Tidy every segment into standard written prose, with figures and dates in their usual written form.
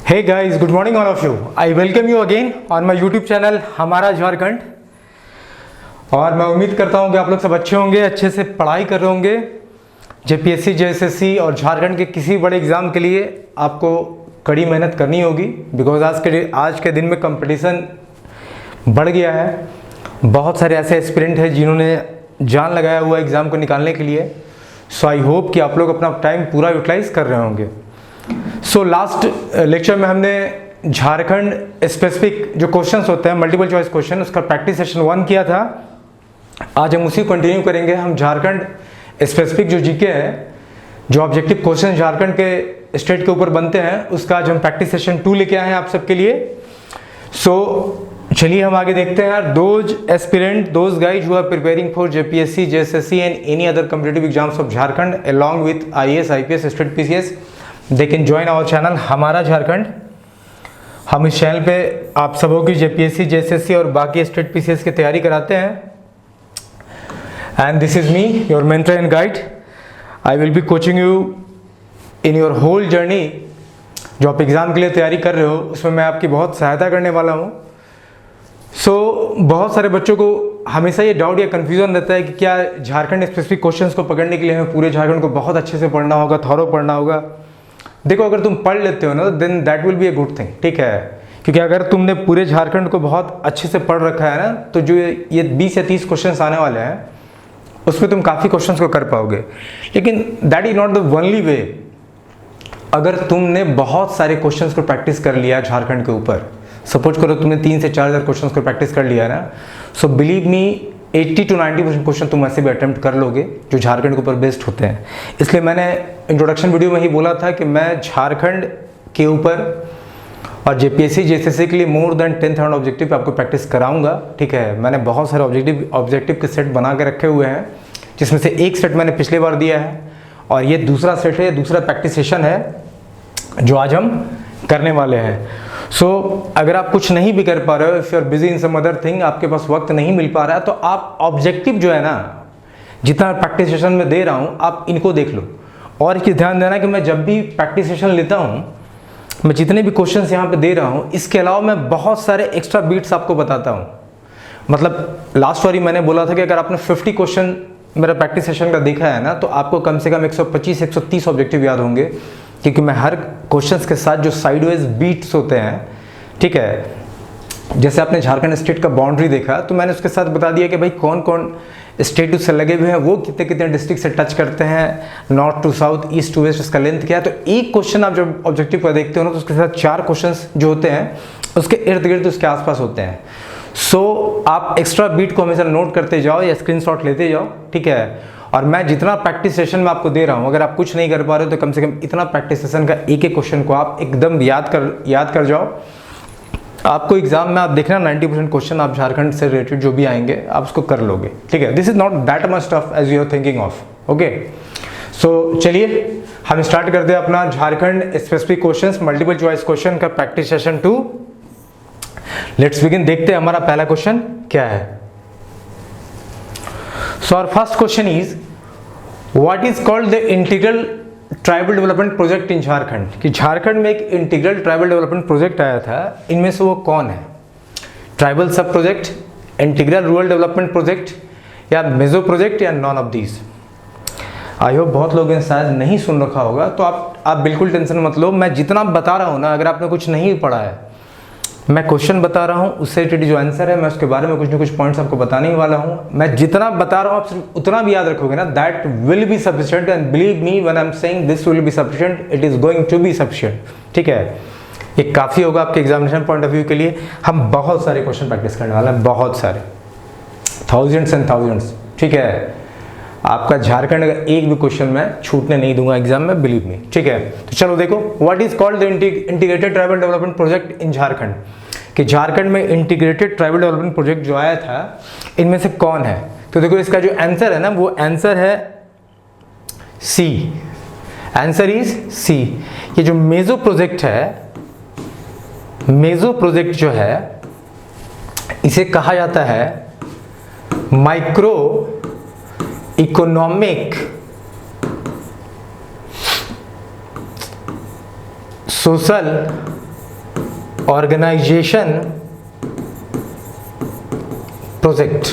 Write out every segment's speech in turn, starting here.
Hey guys, good morning all of you. I welcome you again on my YouTube channel हमारा झारखंड। और मैं उम्मीद करता हूँ कि आप लोग सब अच्छे होंगे, अच्छे से पढ़ाई कर रहे होंगे। जेपीएससी, जेएसएससी और झारखंड के किसी बड़े एग्ज़ाम के लिए आपको कड़ी मेहनत करनी होगी, बिकॉज आज के दिन में कंपटीशन बढ़ गया है। बहुत सारे ऐसे एस्पिरेंट हैं जिन्होंने जान लगाया हुआ एग्ज़ाम को निकालने के लिए। सो आई होप कि आप लोग अपना टाइम पूरा यूटिलाइज कर रहे होंगे। सो लास्ट लेक्चर में हमने झारखंड स्पेसिफिक जो क्वेश्चंस होते हैं, मल्टीपल चॉइस क्वेश्चन, उसका प्रैक्टिस सेशन 1 किया था। आज हम उसी कंटिन्यू करेंगे। हम झारखंड स्पेसिफिक जो जीके है, जो ऑब्जेक्टिव क्वेश्चन झारखंड के स्टेट के ऊपर बनते हैं, उसका आज हम प्रैक्टिस सेशन 2 लेके आए हैं आप सबके लिए। सो चलिए हम आगे देखते हैं। Those aspirant, those guys who are preparing for JPSC, JSSC and any other competitive exams of Jharkhand along with IAS, IPS, state PCS, they can join our channel हमारा झारखंड। हम इस चैनल पे आप सबों की जेपीएससी, जेएसएससी और बाकी स्टेट पीसीएस की तैयारी कराते हैं। And this is me, your mentor and guide. I will be coaching you in your whole journey. जो आप एग्ज़ाम के लिए तैयारी कर रहे हो, उसमें मैं आपकी बहुत सहायता करने वाला हूँ। बहुत सारे बच्चों को हमेशा ये डाउट या कन्फ्यूज़न रहता है कि क्या झारखंड स्पेसिफिक क्वेश्चंस को पकड़ने के लिए हमें पूरे झारखंड को बहुत अच्छे से पढ़ना होगा, थॉरो पढ़ना होगा। देखो, अगर तुम पढ़ लेते हो ना, then that will be a good thing, ठीक है। क्योंकि अगर तुमने पूरे झारखंड को बहुत अच्छे से पढ़ रखा है ना, तो जो ये 20 या 30 क्वेश्चन आने वाले हैं, उसमें तुम काफ़ी क्वेश्चन को कर पाओगे। लेकिन that is not the only way. अगर तुमने बहुत सारे क्वेश्चन को प्रैक्टिस कर लिया झारखंड के ऊपर, सपोज करो तुमने 3 से 4 हज़ार क्वेश्चन को प्रैक्टिस कर लिया ना, so believe me 80 to 90% question तुम ऐसे भी अटेम्प्ट कर लोगे जो झारखंड के ऊपर बेस्ड होते हैं। इसलिए मैंने इंट्रोडक्शन वीडियो में ही बोला था कि मैं झारखंड के ऊपर और जेपीएससी, जेएसएससी के लिए मोर देन 10,000 ऑब्जेक्टिव आपको प्रैक्टिस कराऊंगा, ठीक है। मैंने बहुत सारे ऑब्जेक्टिव के सेट बना के रखे हुए हैं, जिसमें से एक सेट मैंने पिछले बार दिया है और ये दूसरा सेट है, दूसरा प्रैक्टिस सेशन है जो आज हम करने वाले हैं। अगर आप कुछ नहीं भी कर पा रहे हो, if you are busy in some other thing, आपके पास वक्त नहीं मिल पा रहा है, तो आप ऑब्जेक्टिव जो है ना, जितना प्रैक्टिस सेशन में दे रहा हूँ, आप इनको देख लो। और इसकी ध्यान देना कि मैं जब भी प्रैक्टिस सेशन लेता हूँ, मैं जितने भी क्वेश्चंस यहाँ पे दे रहा हूँ, इसके अलावा मैं बहुत सारे एक्स्ट्रा बीट्स आपको बताता हूँ। मतलब लास्ट बारी मैंने बोला था कि अगर आपने 50 क्वेश्चन मेरा प्रैक्टिस सेशन का देखा है ना, तो आपको कम से कम 125-130 ऑब्जेक्टिव याद होंगे, क्योंकि मैं हर क्वेश्चंस के साथ जो साइडवेज बीट्स होते हैं, ठीक है, जैसे आपने झारखंड स्टेट का बाउंड्री देखा, तो मैंने उसके साथ बता दिया कि भाई कौन कौन स्टेट उससे लगे हुए हैं, वो कितने कितने डिस्ट्रिक्ट से टच करते हैं, north to south, east to west, इसका लेंथ क्या है। तो एक क्वेश्चन आप जब ऑब्जेक्टिव पर देखते हो ना, तो उसके साथ 4 क्वेश्चन जो होते हैं उसके इर्द गिर्द, उसके आसपास होते हैं। आप एक्स्ट्रा बीट को हमेशा नोट करते जाओ या स्क्रीनशॉट लेते जाओ, ठीक है। और मैं जितना प्रैक्टिस सेशन में आपको दे रहा हूँ, अगर आप कुछ नहीं कर पा रहे हो, तो कम से कम इतना प्रैक्टिस सेशन का एक एक क्वेश्चन को आप एकदम याद कर जाओ। आपको एग्जाम में आप देखना 90% क्वेश्चन आप झारखंड से रिलेटेड जो भी आएंगे, आप उसको कर लोगे, ठीक है। This is not that much tough as you are thinking of, okay. चलिए हम स्टार्ट करते हैं अपना Jharkhand specific questions, multiple choice question का प्रैक्टिस सेशन 2। Let's begin. देखते हैं हमारा पहला क्वेश्चन क्या है। Our first question is, what is called the integral tribal development project in Jharkhand? कि झारखंड में एक इंटीग्रल ट्राइबल डेवलपमेंट प्रोजेक्ट आया था, इनमें से वो कौन है? ट्राइबल सब project, integral rural development project, या मेजो प्रोजेक्ट, या none of these? I hope बहुत लोगों ने शायद नहीं सुन रखा होगा, तो आप बिल्कुल टेंशन मत लो। मैं जितना बता रहा हूँ ना, अगर आपने कुछ नहीं पढ़ा है, मैं क्वेश्चन बता रहा हूँ, उससे रिलेटेड जो आंसर है, मैं उसके बारे में कुछ ना कुछ पॉइंट्स आपको बताने ही वाला हूँ। मैं जितना बता रहा हूँ, आप सिर्फ उतना भी याद रखोगे ना, that will be sufficient. And believe me when I am saying this will be sufficient, it is going to be sufficient, ठीक है। ये काफ़ी होगा आपके एग्जामिनेशन पॉइंट ऑफ व्यू के लिए। हम बहुत सारे क्वेश्चन प्रैक्टिस करने वाले हैं, बहुत सारे, थाउजेंड्स एंड थाउजेंड्स, ठीक है। आपका झारखंड का एक भी क्वेश्चन मैं छूटने नहीं दूंगा एग्जाम में, बिलीव मी, ठीक है। तो चलो देखो, what is called the integrated tribal development project in Jharkhand. कि झारखंड में इंटीग्रेटेड ट्राइबल डेवलपमेंट प्रोजेक्ट जो आया था, इनमें से कौन है? तो देखो, इसका जो आंसर है ना, वो आंसर है सी। आंसर इज सी। ये जो मेजो प्रोजेक्ट है, मेजो प्रोजेक्ट जो है, इसे कहा जाता है micro economic social organisation project.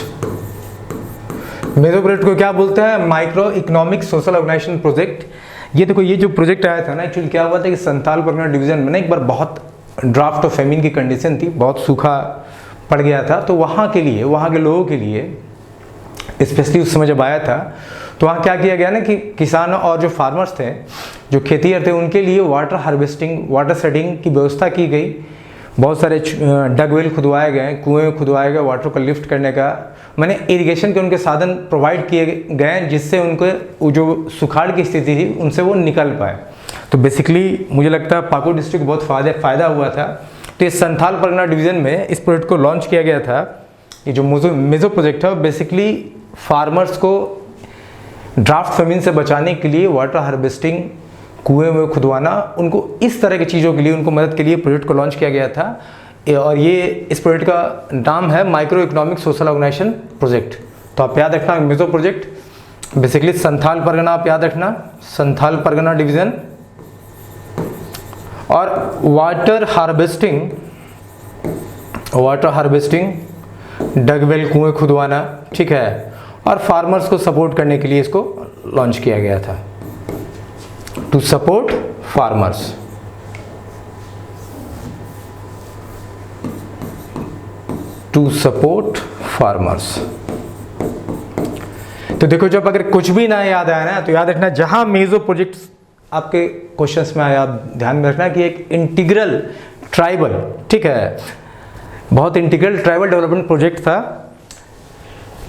Meso project को क्या बोलते हैं? Micro economic social organisation project. ये देखो, ये जो प्रोजेक्ट आया था ना, एक्चुअली क्या हुआ था कि संथाल परगना डिवीजन में ना एक बार बहुत ड्राफ्ट ऑफ फेमिन की कंडीशन थी, बहुत सूखा पड़ गया था। तो वहाँ के लिए, वहाँ के लोगों के लिए स्पेशली उस समय जब आया था, तो वहाँ क्या किया गया ना कि किसान और जो फार्मर्स थे, जो खेतीहर थे, उनके लिए वाटर हार्वेस्टिंग, वाटर शेडिंग की व्यवस्था की गई। बहुत सारे डगवेल खुदवाए गए, कुएं खुदवाए गए वाटर को लिफ्ट करने का, मैंने इरिगेशन के उनके साधन प्रोवाइड किए गए, जिससे उनको जो सुखाड़ की स्थिति थी उनसे वो निकल पाए। तो बेसिकली मुझे लगता है पाकुड़ डिस्ट्रिक्ट को बहुत फ़ायदा हुआ था। तो इस संथाल परगना डिवीज़न में इस प्रोजेक्ट को लॉन्च किया गया था। ये जो मेजो प्रोजेक्ट है, बेसिकली फार्मर्स को ड्राफ्ट फेमिन से बचाने के लिए वाटर हार्वेस्टिंग, कुएं में खुदवाना, उनको इस तरह की चीज़ों के लिए, उनको मदद के लिए प्रोजेक्ट को लॉन्च किया गया था। और ये इस प्रोजेक्ट का नाम है micro economic social organisation project. तो आप याद रखना, MESO project basically Santhal Pargana, आप याद रखना संथाल परगना डिवीज़न, और वाटर हार्वेस्टिंग, डगवेल, कुएं खुदवाना, ठीक है, और फार्मर्स को सपोर्ट करने के लिए इसको लॉन्च किया गया था, टू सपोर्ट फार्मर्स। तो देखो, जब अगर कुछ भी ना याद आया ना, तो याद रखना जहां मेजो प्रोजेक्ट आपके क्वेश्चंस में आया, आप ध्यान में रखना कि एक इंटीग्रल ट्राइबल, ठीक है, बहुत इंटीग्रल ट्राइबल डेवलपमेंट प्रोजेक्ट था,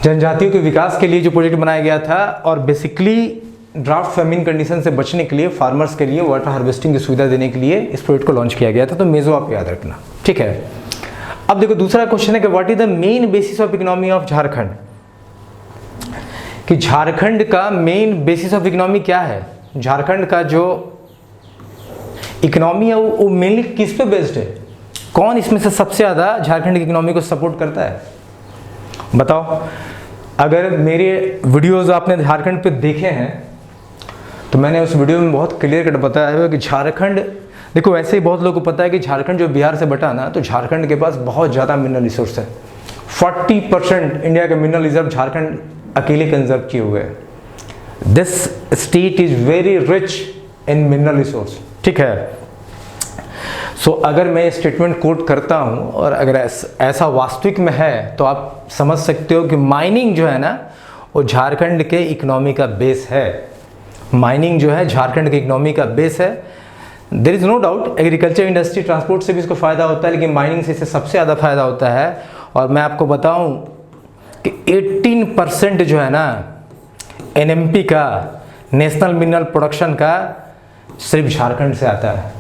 जनजातियों के विकास के लिए जो प्रोजेक्ट बनाया गया था, और बेसिकली ड्राफ्ट फेमिन कंडीशन से बचने के लिए फार्मर्स के लिए वाटर हार्वेस्टिंग की सुविधा देने के लिए इस प्रोजेक्ट को लॉन्च किया गया था। तो मेजो आप याद रखना, ठीक है। अब देखो, दूसरा क्वेश्चन है कि what is the main basis of economy of Jharkhand, कि झारखंड का मेन बेसिस ऑफ इकोनॉमी क्या है। झारखंड का जो इकोनॉमी है वो मेनली किस पे बेस्ड है, कौन इसमें से सबसे ज़्यादा झारखंड की इकोनॉमी को सपोर्ट करता है, बताओ। अगर मेरे वीडियोस आपने झारखंड पे देखे हैं तो मैंने उस वीडियो में बहुत क्लियर कट बताया है कि झारखंड, देखो ऐसे ही बहुत लोगों को पता है कि झारखंड जो बिहार से बटा ना, तो झारखंड के पास बहुत ज़्यादा मिनरल रिसोर्स है। 40% इंडिया का मिनरल रिजर्व झारखंड अकेले कंजर्व किए हुए हैं। This state is very rich in mineral resource, ठीक है। सो अगर मैं स्टेटमेंट कोट करता हूँ और अगर ऐसा वास्तविक में है, तो आप समझ सकते हो कि माइनिंग जो है ना, वो झारखंड के इकोनॉमी का बेस है। माइनिंग जो है झारखंड की इकोनॉमी का बेस है। There is no doubt agriculture industry, transport से भी इसको फ़ायदा होता है, लेकिन माइनिंग से इसे सबसे ज़्यादा फ़ायदा होता है। और मैं आपको बताऊं कि 18% जो है ना एनएमपी का, नेशनल मिनरल प्रोडक्शन का, सिर्फ झारखंड से आता है।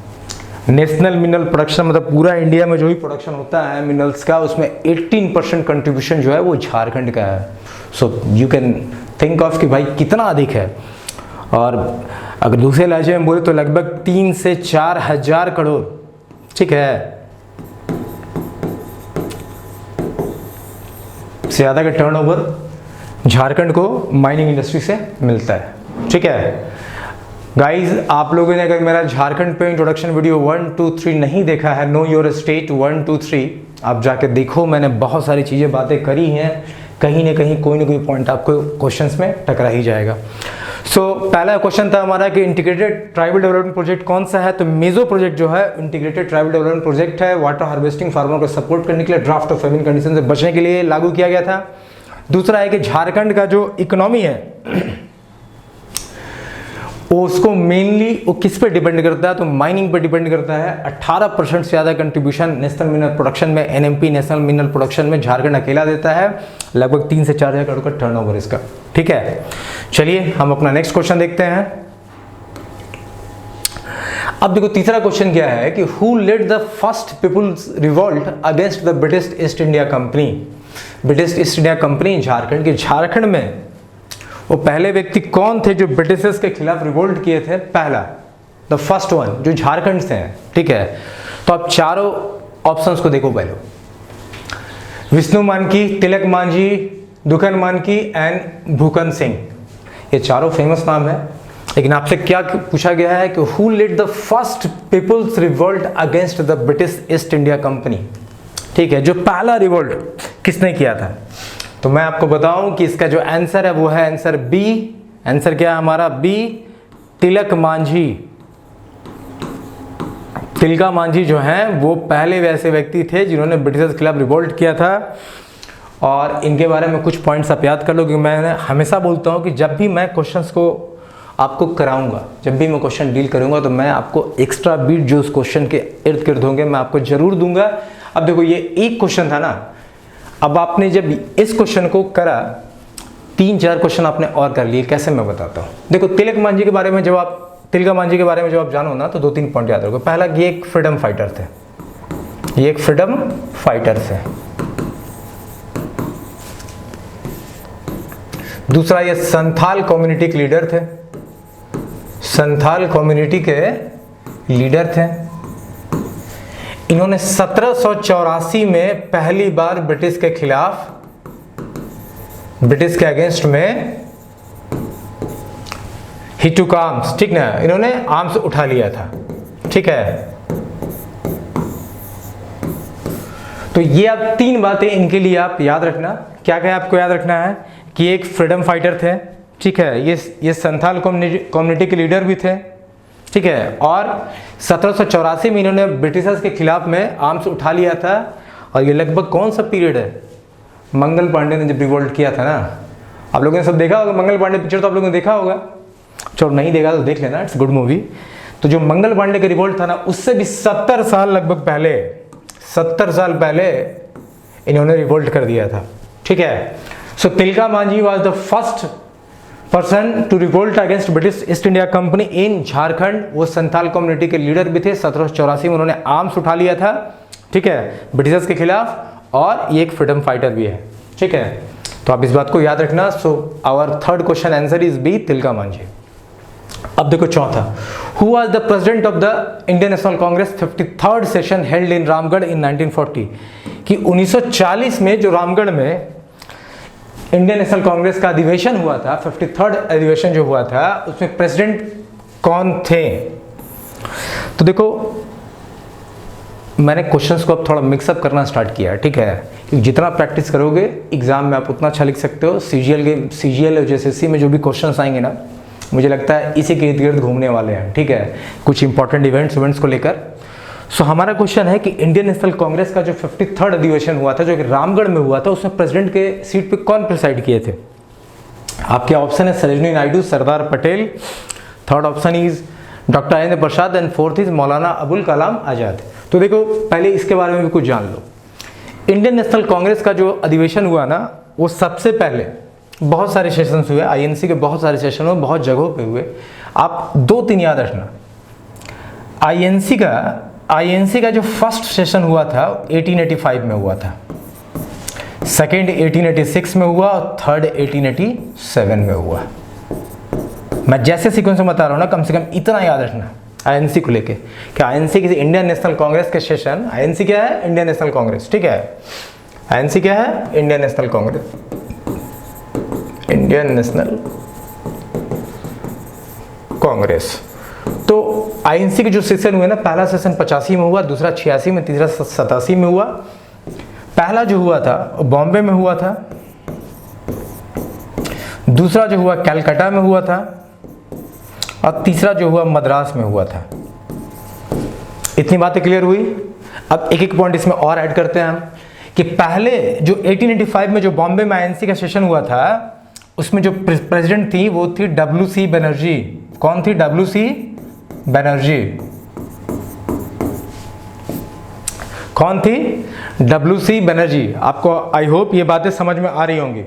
नेशनल मिनरल प्रोडक्शन मतलब पूरा इंडिया में जो भी प्रोडक्शन होता है मिनरल्स का, उसमें 18% कंट्रीब्यूशन जो है वो झारखंड का है। So you can think of कि भाई कितना अधिक है। और अगर दूसरे लहजे में बोले तो लगभग 3 से 4 हजार करोड़, ठीक है, से ज़्यादा का टर्नओवर झारखंड को माइनिंग इंडस्ट्री से मिलता है, ठीक है। गाइज, आप लोगों ने अगर मेरा झारखंड पे इंट्रोडक्शन वीडियो 1, 2, 3 नहीं देखा है, नो योर स्टेट 1, 2, 3, आप जाके देखो। मैंने बहुत सारी चीज़ें बातें करी हैं, कहीं ना कहीं कोई ना कोई पॉइंट आपको क्वेश्चंस में टकरा ही जाएगा। सो पहला क्वेश्चन था हमारा कि इंटीग्रेटेड ट्राइबल डेवलपमेंट प्रोजेक्ट कौन सा है, तो मेजो प्रोजेक्ट जो है इंटीग्रेटेड ट्राइबल डेवलपमेंट प्रोजेक्ट है। वाटर हार्वेस्टिंग, फार्मर को सपोर्ट करने के लिए, ड्राफ्ट ऑफ फेमिन कंडीशन से बचने के लिए लागू किया गया था। दूसरा है कि झारखंड का जो इकोनॉमी है वो उसको मेनली वो किस पे डिपेंड करता है, तो माइनिंग पे डिपेंड करता है। 18% से ज़्यादा कंट्रीब्यूशन नेशनल मिनरल प्रोडक्शन में, एनएमपी नेशनल मिनरल प्रोडक्शन में झारखंड अकेला देता है। लगभग 3 से 4 हजार करोड़ का टर्नओवर इसका, ठीक है। चलिए हम अपना नेक्स्ट क्वेश्चन देखते हैं। अब देखो तीसरा क्वेश्चन क्या है कि who led the first people's revolt against the British East India Company. British East India Company Jharkhand के, झारखंड में वो पहले व्यक्ति कौन थे जो ब्रिटिशर्स के खिलाफ रिवोल्ट किए थे। पहला, द फर्स्ट वन, जो झारखंड से हैं, ठीक है। तो आप चारों ऑप्शंस को देखो पहले, विष्णु मानकी, तिलक मांझी, दुखन मानकी एंड भूकन सिंह। ये चारों फेमस नाम है। लेकिन आपसे क्या पूछा गया है कि who led the first people's revolt against the British East India Company. ठीक है, जो पहला रिवोल्ट किसने किया था? तो मैं आपको बताऊं कि इसका जो आंसर है वो है आंसर बी। आंसर क्या है हमारा? बी, तिलक मांझी। तिलका मांझी जो हैं वो पहले वैसे व्यक्ति थे जिन्होंने ब्रिटिश के खिलाफ रिवोल्ट किया था। और इनके बारे में कुछ पॉइंट्स आप याद कर लो, क्योंकि मैं हमेशा बोलता हूँ कि जब भी मैं क्वेश्चंस को आपको कराऊंगा, जब भी मैं क्वेश्चन डील करूंगा, तो मैं आपको एक्स्ट्रा बीट जो उस क्वेश्चन के इर्द गिर्द होंगे मैं आपको जरूर दूंगा। अब देखो ये एक क्वेश्चन था ना, अब आपने जब इस क्वेश्चन को करा 3-4 क्वेश्चन आपने और कर लिए। कैसे, मैं बताता हूँ। देखो तिलक मांझी के बारे में जब आप तिलका मांझी के बारे में जब आप जानो ना, तो 2-3 पॉइंट याद रखो। पहला, ये एक फ्रीडम फाइटर थे, ये एक फ्रीडम फाइटर थे। दूसरा, ये संथाल कम्युनिटी के लीडर थे, संथाल कम्युनिटी के लीडर थे। इन्होंने 1784 में पहली बार ब्रिटिश के खिलाफ, ब्रिटिश के अगेंस्ट में ही टूक आर्म्स, ठीक ना, इन्होंने आर्म्स उठा लिया था। ठीक है, तो ये अब 3 बातें इनके लिए आप याद रखना। क्या क्या आपको याद रखना है कि एक फ्रीडम फाइटर थे, ठीक है, ये संथाल कम्युनिटी के लीडर भी थे, ठीक है, और 1784 में इन्होंने ब्रिटिशर्स के खिलाफ में आर्म्स उठा लिया था। और ये लगभग कौन सा पीरियड है? मंगल पांडे ने जब रिवोल्ट किया था ना, आप लोगों ने सब देखा होगा मंगल पांडे पिक्चर, तो आप लोगों ने देखा होगा। चलो नहीं देखा तो देख लेना, इट्स गुड मूवी। तो जो मंगल पांडे का रिवोल्ट था ना, उससे भी 70 साल लगभग पहले, 70 साल पहले इन्होंने रिवोल्ट कर दिया था। ठीक है, so Tilka Manjhi was the first person to revolt against British East India Company in Jharkhand. वो संथाल कम्युनिटी के लीडर भी थे। 1784 में उन्होंने आर्म्स उठा लिया था, ठीक है, ब्रिटिशर्स के खिलाफ, और ये एक फ्रीडम फाइटर भी है। ठीक है, तो आप इस बात को याद रखना। So our third question answer is B, Tilka Manjhi. अब देखो चौथा, who was the president of the Indian National Congress 53rd session held in Ramgarh in 1940। कि 1940 में जो रामगढ़ में इंडियन नेशनल कांग्रेस का अधिवेशन हुआ था, 53rd अधिवेशन जो हुआ था, उसमें प्रेसिडेंट कौन थे? तो देखो मैंने क्वेश्चंस को अब थोड़ा मिक्सअप करना स्टार्ट किया है, ठीक है, क्योंकि जितना प्रैक्टिस करोगे एग्जाम में आप उतना अच्छा लिख सकते हो। सीजीएल और जेएसएससी में जो भी क्वेश्चंस आएंगे ना, मुझे लगता है इसी के इर्द गिर्द घूमने वाले हैं। ठीक है, कुछ इंपॉर्टेंट इवेंट्स को लेकर। सो हमारा क्वेश्चन है कि इंडियन नेशनल कांग्रेस का जो 53rd अधिवेशन हुआ था, जो कि रामगढ़ में हुआ था, उसमें प्रेसिडेंट के सीट पे कौन प्रिसाइड किए थे? आपके ऑप्शन है Sarojini Naidu, Sardar Patel, third option is doctor Rajendra Prasad, and fourth is Maulana Abul Kalam Azad. तो देखो पहले इसके बारे में भी कुछ जान लो। इंडियन नेशनल कांग्रेस का जो अधिवेशन हुआ ना, वो सबसे पहले बहुत सारे सेशंस हुए, आईएनसी के बहुत सारे सेशन हुए, बहुत जगहों पे हुए। आप 2-3 याद रखना। आईएनसी का जो फर्स्ट सेशन हुआ था 1885 में हुआ था, सेकेंड 1886 में हुआ, और थर्ड 1887 में हुआ। मैं जैसे सीक्वेंस में बता रहा हूँ ना, कम से कम इतना याद रखना आईएनसी को लेके कि आईएनसी किसी इंडियन नेशनल कांग्रेस के सेशन, आईएनसी क्या है? Indian National Congress. ठीक है, आईएनसी क्या है? Indian National Congress, Indian National Congress. तो आईएनसी के जो सेशन हुए ना, पहला सेशन 85 में हुआ, दूसरा 86 में, तीसरा 87 में हुआ। पहला जो हुआ था बॉम्बे में हुआ था, दूसरा जो हुआ कलकत्ता में हुआ था, और तीसरा जो हुआ मद्रास में हुआ था। इतनी बातें क्लियर हुई। अब एक एक पॉइंट इसमें और ऐड करते हैं हम कि पहले जो 1885 में जो बॉम्बे में आईएनसी का सेशन हुआ था, उसमें जो प्रेसिडेंट थी वो थी WC बनर्जी। कौन थी? WC बनर्जी। कौन थी? WC बनर्जी। आपको आई होप ये बातें समझ में आ रही होंगी।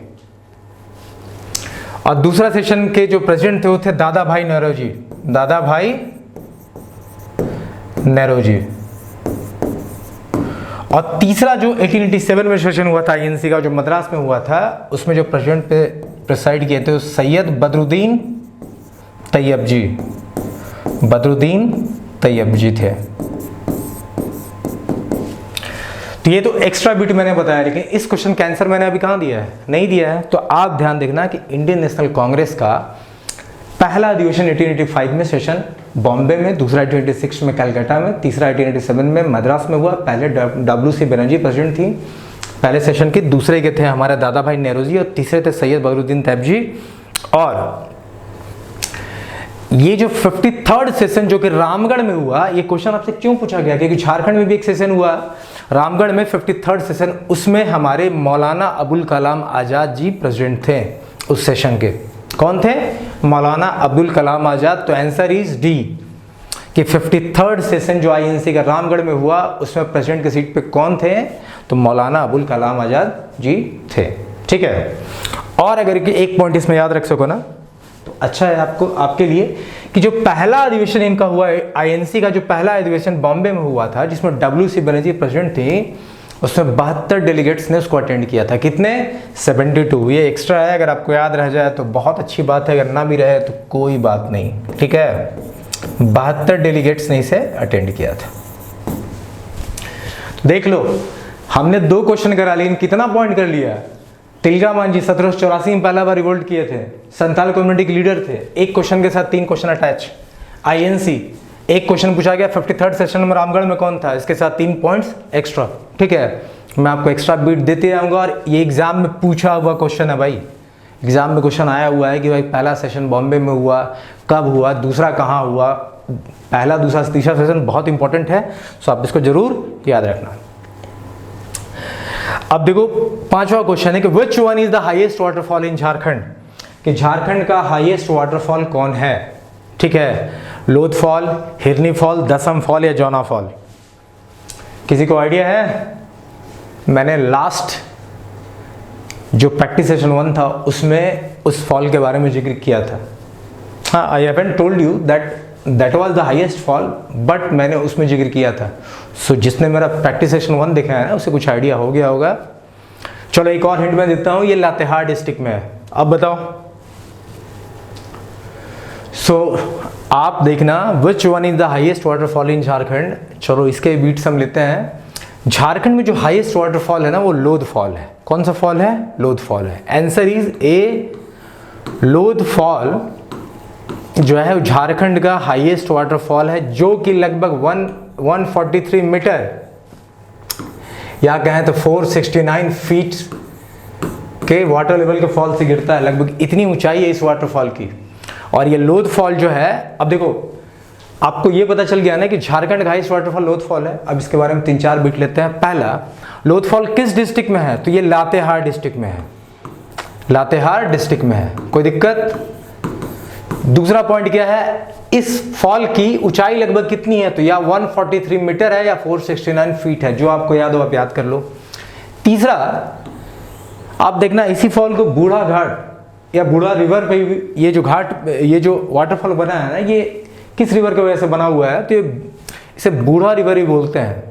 और दूसरा सेशन के जो प्रेसिडेंट थे वो थे दादा भाई नौरोजी, दादा भाई नौरोजी। और तीसरा जो 1887 में सेशन हुआ था आईएनसी का, जो मद्रास में हुआ था, उसमें जो प्रेसिडेंट पे प्रिसाइड किए थे सैयद बदरुद्दीन तैयब जी, बदरुद्दीन तैयब जी थे। तो ये तो एक्स्ट्रा बिट मैंने बताया, लेकिन इस क्वेश्चन का आंसर मैंने अभी कहाँ दिया है? नहीं दिया है। तो आप ध्यान देखना कि इंडियन नेशनल कांग्रेस का पहला अधिवेशन 1885 में सेशन बॉम्बे में, दूसरा 1886 में कलकत्ता में, तीसरा 1887 में मद्रास में हुआ। पहले डब्ल्यू.सी. बनर्जी प्रेसिडेंट थी पहले सेशन की, दूसरे के थे हमारे दादा भाई नेहरू जी और तीसरे थे सैयद बदरुद्दीन तैयब जी। और ये जो 53rd सेशन जो कि रामगढ़ में हुआ, ये क्वेश्चन आपसे क्यों पूछा गया क्योंकि झारखंड में भी एक सेशन हुआ, रामगढ़ में 53rd सेशन, उसमें हमारे मौलाना अबुल कलाम आज़ाद जी प्रेसिडेंट थे उस सेशन के। कौन थे? मौलाना अब्दुल कलाम आज़ाद। तो आंसर इज डी कि 53rd सेशन जो आईएनसी का रामगढ़ में हुआ उसमें प्रेसिडेंट की सीट पे कौन थे? तो मौलाना अबुल कलाम आज़ाद जी थे। ठीक है, और अगर एक पॉइंट इसमें याद रख सको ना तो अच्छा है आपको, आपके लिए, कि जो पहला अधिवेशन इनका हुआ आईएनसी का, जो पहला अधिवेशन बॉम्बे में हुआ था जिसमें डब्ल्यू.सी. बनर्जी प्रेसिडेंट थी, उसमें 72 डेलीगेट्स ने उसको अटेंड किया था। कितने? 72। ये एक्स्ट्रा है, अगर आपको याद रह जाए तो बहुत अच्छी बात है, अगर ना भी रहे तो कोई बात नहीं। ठीक है, 72 डेलीगेट्स ने इसे अटेंड किया था। तो देख लो, हमने 2 क्वेश्चन करा लिए, कितना पॉइंट कर लिया। तिलका मान जी 1784 में पहला बार रिवोल्ट किए थे, संथाल कम्युनिटी के लीडर थे। एक क्वेश्चन के साथ 3 क्वेश्चन अटैच। आईएनसी एक क्वेश्चन पूछा गया 53rd सेशन में रामगढ़ में कौन था, इसके साथ 3 पॉइंट्स एक्स्ट्रा। ठीक है, मैं आपको एक्स्ट्रा बीट देते जाऊंगा और ये एग्जाम में पूछा हुआ क्वेश्चन है भाई, एग्जाम में क्वेश्चन आया हुआ है कि भाई पहला सेशन बॉम्बे में हुआ, कब हुआ, दूसरा कहाँ हुआ, पहला दूसरा तीसरा सेशन बहुत इंपॉर्टेंट है, सो आप इसको जरूर याद रखना। अब देखो 5वां क्वेश्चन है कि which one is the highest waterfall in Jharkhand, कि झारखंड का हाईएस्ट वाटरफॉल कौन है। ठीक है, लोध फॉल, हिरनी फॉल, दसम फॉल या जौना फॉल? किसी को आइडिया है? मैंने लास्ट जो प्रैक्टिस सेशन 1 था उसमें उस फॉल के बारे में जिक्र किया था। हाँ, I haven't told you that was the highest fall, but मैंने उसमें जिक्र किया था। सो जिसने मेरा प्रैक्टिस सेशन 1 देखा है ना, उसे कुछ आइडिया हो गया होगा। चलो एक और हिंट मैं देता हूँ, ये लातेहार डिस्ट्रिक्ट में है। अब बताओ। सो आप देखना, which one is the highest waterfall in Jharkhand. चलो इसके बीट्स हम लेते हैं। झारखंड में जो हाईएस्ट वाटरफॉल है ना, वो लोध फॉल है। कौन सा फॉल है? लोध फॉल है। Answer is A, Lodh fall जो है झारखंड का हाईएस्ट वाटरफॉल है, जो कि लगभग 143 मीटर या कहें तो 469 फीट के वाटर लेवल के फॉल से गिरता है। लगभग इतनी ऊंचाई है इस वाटरफॉल की। और ये लोध फॉल जो है, अब देखो आपको ये पता चल गया ना कि झारखंड का हाईएस्ट वाटरफॉल लोध फॉल है। अब इसके बारे में 3-4 बिट लेते हैं। पहला, लोध फॉल किस डिस्ट्रिक्ट में है? तो ये लातेहार डिस्ट्रिक्ट में है, लातेहार डिस्ट्रिक्ट में है, कोई दिक्कत? दूसरा पॉइंट क्या है, इस फॉल की ऊंचाई लगभग कितनी है? तो या 143 मीटर है या 469 फीट है, जो आपको याद हो आप याद कर लो। तीसरा, आप देखना इसी फॉल को बूढ़ा घाट या बूढ़ा रिवर पे, ये जो घाट, ये जो वाटरफॉल बना है ना, ये किस रिवर की वजह से बना हुआ है? तो ये इसे बूढ़ा रिवर ही बोलते हैं।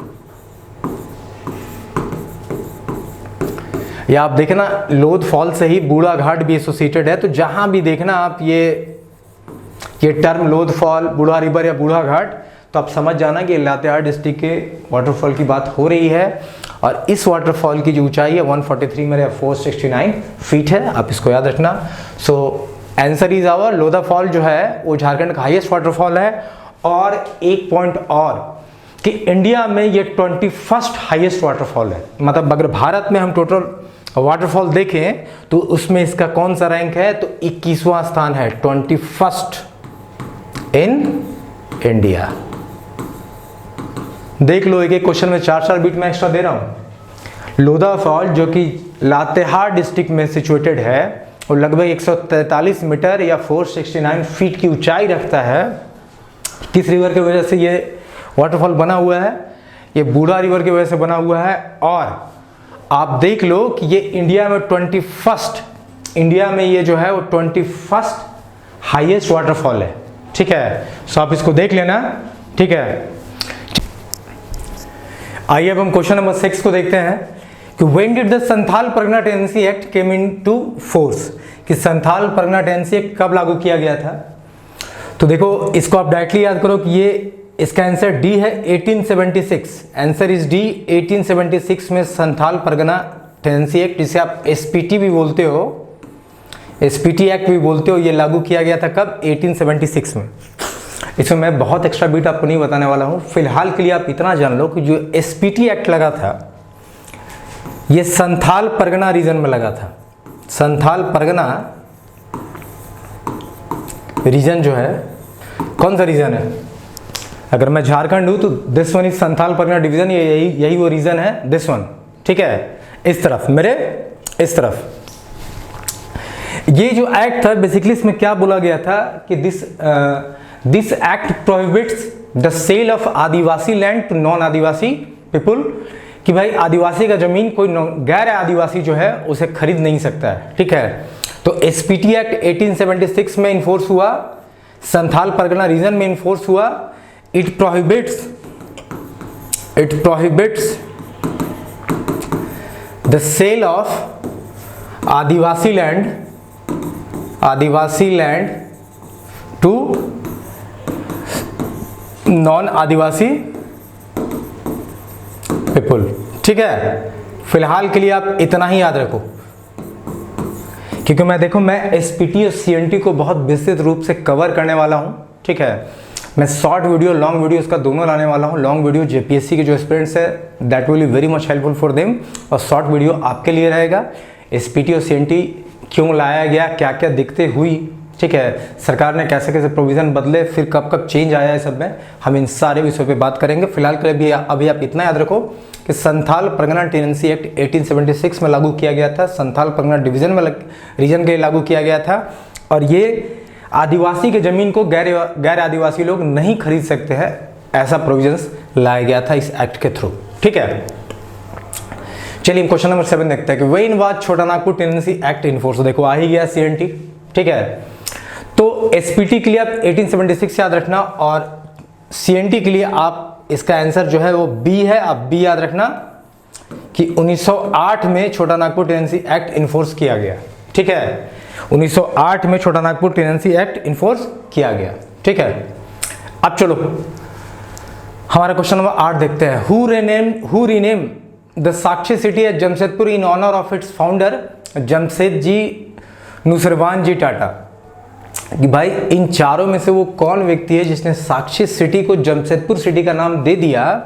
या आप देखना लोध फॉल से ही बूढ़ा घाट भी एसोसिएटेड है। तो जहां भी देखना आप ये टर्म लोध फॉल, बूढ़ा रिवर या बूढ़ा घाट, तो आप समझ जाना कि लातेहार डिस्ट्रिक्ट के वाटरफॉल की बात हो रही है। और इस वाटरफॉल की जो ऊंचाई है 143 में या 469 फीट है, आप इसको याद रखना। So answer is our, Lodha fall जो है वो झारखंड का हाईएस्ट वाटरफॉल है। और एक पॉइंट और कि इंडिया में ये 21st हाईएस्ट वाटरफॉल है। मतलब अगर भारत में हम टोटल वाटरफॉल देखें तो उसमें इसका कौन सा रैंक है? तो 21वां स्थान है, 21st इन इंडिया। देख लो, एक क्वेश्चन में 4-4 बीट में एक्स्ट्रा दे रहा हूं। लोधा फॉल जो कि लातेहार डिस्ट्रिक्ट में सिचुएटेड है, और लगभग 143 मीटर या 469 फीट की ऊंचाई रखता है। किस रिवर की वजह से ये वाटरफॉल बना हुआ है? ये बूढ़ा रिवर की वजह से बना हुआ है। और आप देख लो कि ये इंडिया में 21st, इंडिया में ये जो है वो 21st हाईएस्ट वाटरफॉल है। ठीक है, सो आप इसको देख लेना। ठीक है, आइए अब हम क्वेश्चन नंबर 6 को देखते हैं कि when did the Santhal Pargana tenancy act came into force, कि संथाल परगना टेनेंसी एक्ट कब लागू किया गया था? तो देखो इसको आप डायरेक्टली याद करो कि ये इसका आंसर डी है, 1876। आंसर इज डी, 1876 में संथाल परगना टेनेंसी एक्ट, जिसे आप एसपीटी भी बोलते हो, एसपीटी एक्ट भी बोलते हो, ये लागू किया गया था कब? 1876 में। इसमें मैं बहुत एक्स्ट्रा बीट आपको नहीं बताने वाला हूँ। फिलहाल के लिए आप इतना जान लो कि जो एसपीटी एक्ट लगा था ये संथाल परगना रीजन में लगा था। संथाल परगना रीजन जो है, कौन सा रीजन है? अगर मैं झारखंड हूँ तो this one is Santhal Pargana division, ये यही वो रीजन है, दिस वन, ठीक है, इस तरफ, मेरे इस तरफ। ये जो एक्ट था बेसिकली इसमें क्या बोला गया था कि this act prohibits the sale of Adivasi land to non Adivasi people, कि भाई आदिवासी का जमीन कोई गैर आदिवासी जो है उसे खरीद नहीं सकता है, ठीक है। तो एसपीटी एक्ट 1876 में इन्फोर्स हुआ, संथाल परगना रीजन में इन्फोर्स हुआ। It prohibits the sale of Adivasi land to non Adivasi people, ठीक है। फिलहाल के लिए आप इतना ही याद रखो, क्योंकि मैं एसपीटी और सीएनटी को बहुत विस्तृत रूप से कवर करने वाला हूं, ठीक है। मैं शॉर्ट वीडियो, लॉन्ग वीडियो उसका दोनों लाने वाला हूं। लॉन्ग वीडियो जेपीएससी के जो स्टूडेंट्स है that will be very much helpful for them, और शॉर्ट वीडियो आपके लिए रहेगा। एसपीटी और सीएनटी क्यों लाया गया, क्या क्या दिक्कतें हुई, ठीक है, सरकार ने कैसे कैसे प्रोविज़न बदले, फिर कब कब चेंज आया है, सब में हम इन सारे विषयों पे बात करेंगे। फिलहाल के लिए अभी आप इतना याद रखो कि संथाल परगना टेनेंसी एक्ट 1876 में लागू किया गया था, संथाल परगना डिवीजन में रीजन के लिए लागू किया गया था, और ये आदिवासी के ज़मीन को गैर आदिवासी लोग नहीं खरीद सकते हैं, ऐसा प्रोविजंस लाया गया था इस एक्ट के थ्रू, ठीक है। चलिए क्वेश्चन नंबर 7 देखते हैं कि व्हेन वाज छोटा नागपुर टेनेंसी एक्ट इनफोर्स। देखो आ ही गया सीएनटी, ठीक है। तो एसपीटी के लिए आप 1876 याद रखना, और सीएनटी के लिए आप इसका आंसर जो है वो बी है। आप बी याद रखना कि 1908 में छोटा नागपुर टेनेंसी एक्ट इन्फोर्स किया गया, ठीक है। 1908 में छोटा नागपुर टेनेंसी एक्ट इन्फोर्स किया गया, ठीक है। अब चलो हमारा क्वेश्चन नंबर 8 देखते हैं। Who rename the Sakchi city at Jamshedpur in honour of its founder Jamshedji Nusserwanji Tata. कि भाई इन चारों में से वो कौन व्यक्ति है जिसने साक्षी सिटी को जमशेदपुर सिटी का नाम दे दिया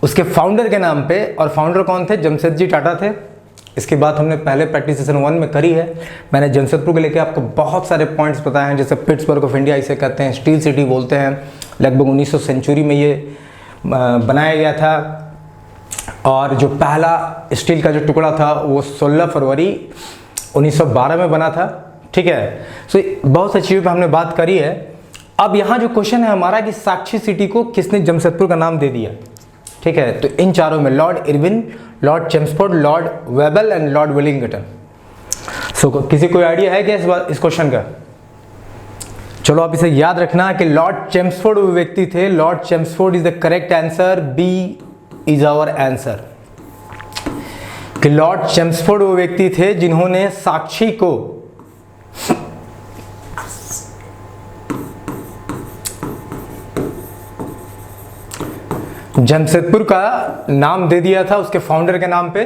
उसके फाउंडर के नाम पे, और फाउंडर कौन थे? जमशेदजी टाटा थे। इसकी बात हमने पहले प्रैक्टिस सेशन 1 में करी है। मैंने जमशेदपुर के लेके आपको बहुत सारे पॉइंट्स बताए हैं, जैसे पिट्सबर्ग ऑफ इंडिया इसे कहते हैं, स्टील सिटी बोलते हैं। लगभग 1900 सेंचुरी में ये बनाया गया था, और जो पहला स्टील का जो टुकड़ा था वो 16 फरवरी 1912 में बना था, ठीक है। सो बहुत सी चीज़ों पर हमने बात करी है। अब यहाँ जो क्वेश्चन है हमारा कि साक्षी सिटी को किसने जमशेदपुर का नाम दे दिया, ठीक है। तो इन चारों में Lord Irwin, Lord Chelmsford, Lord Wavell and Lord Wellington. So किसी को आइडिया है क्या इस क्वेश्चन का? चलो आप इसे याद रखना कि लॉर्ड चेम्सफोर्ड वो व्यक्ति थे। Lord Chelmsford is the correct answer, B is our answer. कि लॉर्ड चेम्सफोर्ड वो व्यक्ति थे जिन्होंने साक्षी को जमशेदपुर का नाम दे दिया था उसके फाउंडर के नाम पे,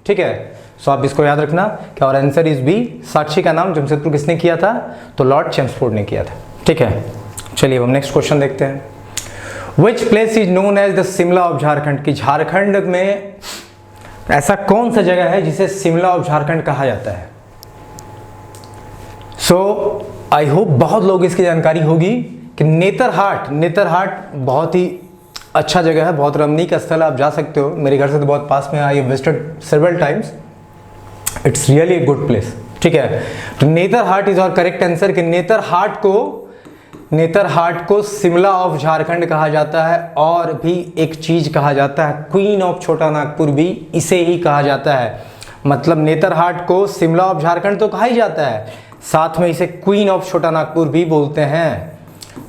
ठीक है। सो आप इसको याद रखना कि और आंसर इज बी, साक्षी का नाम जमशेदपुर किसने किया था? तो लॉर्ड चेम्सफोर्ड ने किया था, ठीक है। चलिए हम नेक्स्ट क्वेश्चन देखते हैं। Which place is known as the Shimla of Jharkhand. कि झारखंड में ऐसा कौन सा जगह है जिसे शिमला ऑफ झारखंड कहा जाता है? सो आई होप बहुत लोग इसकी जानकारी होगी कि नेतरहाट बहुत ही अच्छा जगह है, बहुत रमणीक स्थल है, आप जा सकते हो। मेरे घर से तो बहुत पास में है, I visited several times, it's really a good place, ठीक है। तो नेतरहाट इज और करेक्ट आंसर कि नेतरहाट को शिमला ऑफ झारखंड कहा जाता है। और भी एक चीज कहा जाता है, क्वीन ऑफ छोटा नागपुर भी इसे ही कहा जाता है। मतलब नेतरहाट को शिमला ऑफ झारखंड तो कहा ही जाता है, साथ में इसे क्वीन ऑफ छोटा नागपुर भी बोलते हैं।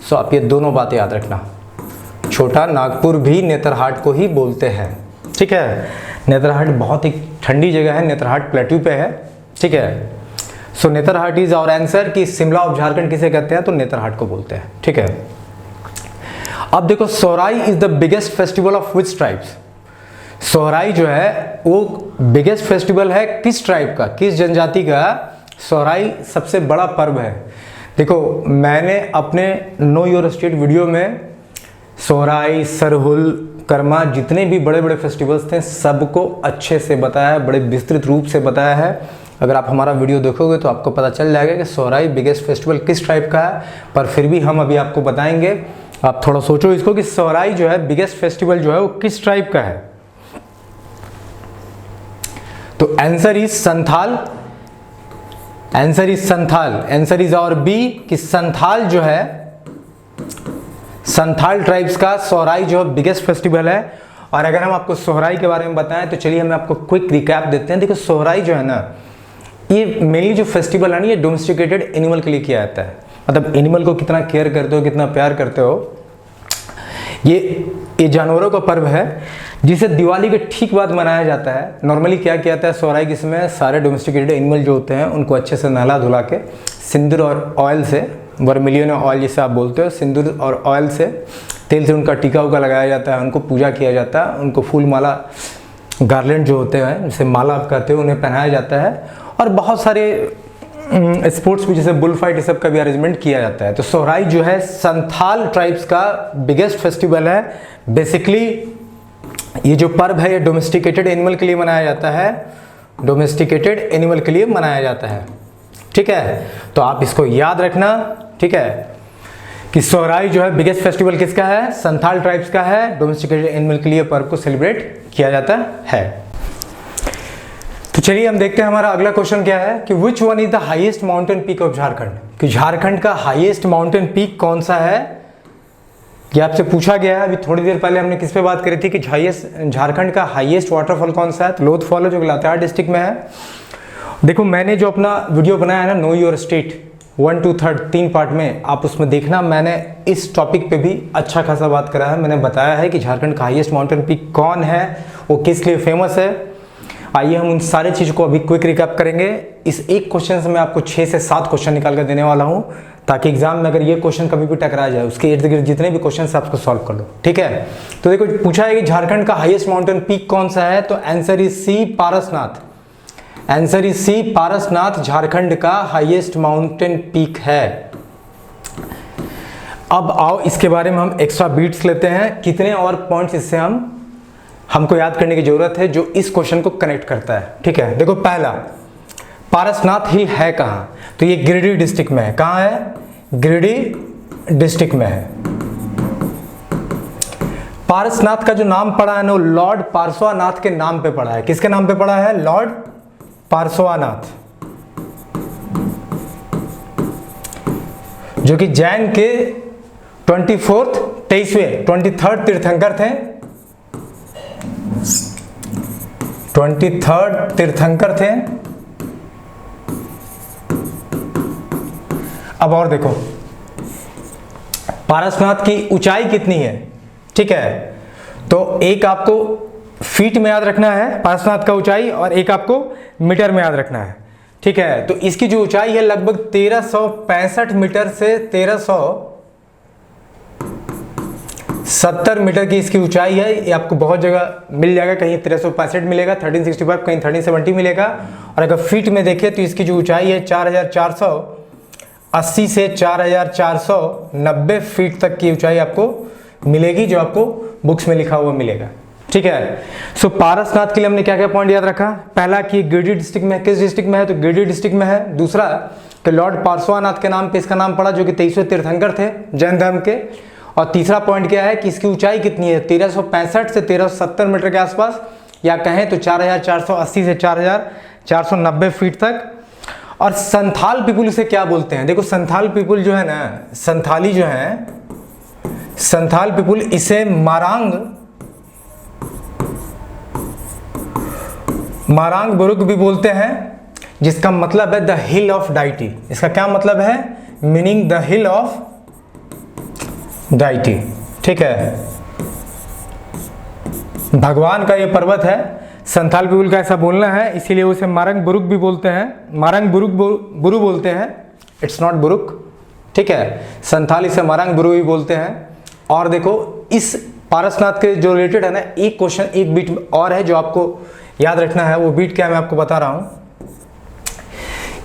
सो आप ये दोनों बातें याद रखना, छोटा नागपुर भी नेतरहाट को ही बोलते हैं, ठीक है। नेतरहाट बहुत ही ठंडी जगह है, नेतरहाट प्लेट्यू पे है, ठीक है। सो नेतरहाट इज आवर आंसर कि शिमला ऑफ झारखंड किसे कहते हैं? तो नेतरहाट को बोलते हैं, ठीक है। अब देखो Sohrai is the biggest festival of which tribes. Sohrai जो है वो बिगेस्ट फेस्टिवल है किस ट्राइब का, किस जनजाति का? सोहराई सबसे बड़ा पर्व है। देखो मैंने अपने नो योर स्टेट वीडियो में सोहराई, सरहुल, कर्मा, जितने भी बड़े बड़े फेस्टिवल्स थे सबको अच्छे से बताया है, बड़े विस्तृत रूप से बताया है। अगर आप हमारा वीडियो देखोगे तो आपको पता चल जाएगा कि सोहराई बिगेस्ट फेस्टिवल किस टाइप का है, पर फिर भी हम अभी आपको बताएंगे। आप थोड़ा सोचो इसको कि सोहराई जो है बिगेस्ट फेस्टिवल जो है वो किस टाइप का है। तो answer is Santhal, answer is Santhal, answer is और बी कि संथाल जो है, संथाल ट्राइब्स का सोहराई जो है बिगेस्ट फेस्टिवल है। और अगर हम आपको सोहराई के बारे में बताएं तो चलिए हम आपको क्विक रिकैप देते हैं। देखो सोहराई जो है ना, ये मेनली जो फेस्टिवल है ना, ये डोमेस्टिकेटेड एनिमल के लिए किया जाता है। मतलब एनिमल को कितना केयर करते हो, कितना प्यार करते हो, ये जानवरों का पर्व है जिसे दिवाली के ठीक बाद मनाया जाता है। नॉर्मली क्या किया जाता है सोहराई के समय, सारे डोमेस्टिकेटेड एनिमल जो होते हैं उनको अच्छे से नहला धुला के सिंदूर और ऑयल से, वर्मिलियन ऑयल जिसे आप बोलते हो, सिंदूर और ऑयल से, तेल से उनका टीका उका लगाया जाता है, उनको पूजा किया जाता है, उनको फूल माला, गार्लैंड जो होते हैं जिसे माला आप कहते हो, उन्हें पहनाया जाता है। और बहुत सारे स्पोर्ट्स भी जैसे बुल फाइट, ये सब का भी अरेंजमेंट किया जाता है। तो सोहराई जो है संथाल ट्राइब्स का बिगेस्ट फेस्टिवल है। बेसिकली ये जो पर्व है ये डोमेस्टिकेटेड एनिमल के लिए मनाया जाता है, डोमेस्टिकेटेड एनिमल के लिए मनाया जाता है। ठीक है, तो आप इसको याद रखना। ठीक है, कि सोहराई जो है बिगेस्ट फेस्टिवल किसका है, संथाल ट्राइब्स का है। डोमेस्टिकेटेड एनिमल के लिए पर्व को सेलिब्रेट किया जाता है। तो चलिए हम देखते हैं हमारा अगला क्वेश्चन क्या है कि which one is the highest mountain peak of Jharkhand. कि झारखंड का हाईएस्ट माउंटेन पीक कौन सा है, ये आपसे पूछा गया है। अभी थोड़ी देर पहले हमने किस पे बात करी थी कि झारखंड का हाईएस्ट वाटरफॉल कौन सा है, तो लोथफॉल है जो लातेहार डिस्ट्रिक्ट में है। देखो मैंने जो अपना वीडियो बनाया है ना, know your state 1 to 3 3 part में, आप उसमें देखना, मैंने इस टॉपिक पे भी अच्छा खासा बात करा है। मैंने बताया है कि झारखंड का हाईएस्ट माउंटेन पीक कौन है, वो किस लिए फेमस है। आइए हम उन सारे चीज़ को अभी क्विक रिकैप करेंगे। इस एक क्वेश्चन से मैं आपको 6 से 7 क्वेश्चन निकाल कर देने वाला हूँ, ताकि एग्जाम में अगर ये क्वेश्चन कभी भी टकरा जाए उसके इर्द गिर्द जितने भी क्वेश्चन आपको सॉल्व कर लो। ठीक है, तो देखो पूछा है कि झारखंड का हाईएस्ट माउंटेन पीक कौन सा है, तो answer is C, Parasnath. Answer is C, Parasnath Jharkhand का हाईएस्ट माउंटेन पीक है। अब आओ इसके बारे में हम एक्स्ट्रा बीट्स लेते हैं, कितने और पॉइंट्स इससे हमको याद करने की जरूरत है जो इस क्वेश्चन को कनेक्ट करता है। ठीक है, देखो पहला, पारसनाथ हिल है कहाँ, तो ये गिरिडीह डिस्ट्रिक्ट में है। कहाँ है, गिरिडीह डिस्ट्रिक्ट में है। पारसनाथ का जो नाम पड़ा है ना, वो लॉर्ड पार्श्वनाथ के नाम पे पड़ा है। किसके नाम पे पड़ा है, लॉर्ड पार्श्वनाथ, जो कि जैन के 23rd तीर्थंकर थे, 23rd तीर्थंकर थे। अब और देखो पारसनाथ की ऊंचाई कितनी है। ठीक है, तो एक आपको फीट में याद रखना है पारसनाथ का ऊंचाई, और एक आपको मीटर में याद रखना है। ठीक है, तो इसकी जो ऊंचाई है लगभग 1365 मीटर से 1370 मीटर की इसकी ऊंचाई है। ये आपको बहुत जगह मिल जाएगा, कहीं 1365 मिलेगा, 1365, कहीं 1370 मिलेगा। और अगर फीट में देखें तो इसकी जो ऊंचाई है 4480 से 4490 फीट तक की ऊंचाई आपको मिलेगी, जो आपको बुक्स में लिखा हुआ मिलेगा। ठीक है, सो पारसनाथ के लिए हमने क्या क्या पॉइंट याद रखा, पहला कि गिरिडीह डिस्ट्रिक्ट में, किस डिस्ट्रिक्ट में है, तो गिरिडीह डिस्ट्रिक्ट में है। दूसरा कि लॉर्ड पार्श्वनाथ के नाम पे इसका नाम पड़ा, जो कि 23वें तीर्थंकर थे जैन धर्म के। और तीसरा पॉइंट क्या है कि इसकी ऊंचाई कितनी है, 1365 से 1370 मीटर के आसपास, या कहें तो 4480 से 4490 फीट तक। और संथाल पीपुल इसे क्या बोलते हैं, देखो संथाल पीपुल जो है ना, संथाली जो है, संथाल पीपुल इसे मारांग बुरुक भी बोलते हैं, जिसका मतलब है द हिल ऑफ डाइटी। इसका क्या मतलब है, meaning the hill of deity. ठीक है, भगवान का ये पर्वत है, संथाल पीपुल का ऐसा बोलना है, इसीलिए उसे मारंग बुरुक भी बोलते हैं, मारंग बुरु बोलते हैं, इट्स नॉट बुरुक। ठीक है, संथाल इसे मारंग बुरु भी बोलते हैं। और देखो इस पारसनाथ के जो रिलेटेड है ना, एक क्वेश्चन, एक बीट और है जो आपको याद रखना है। वो बीट क्या है मैं आपको बता रहा हूं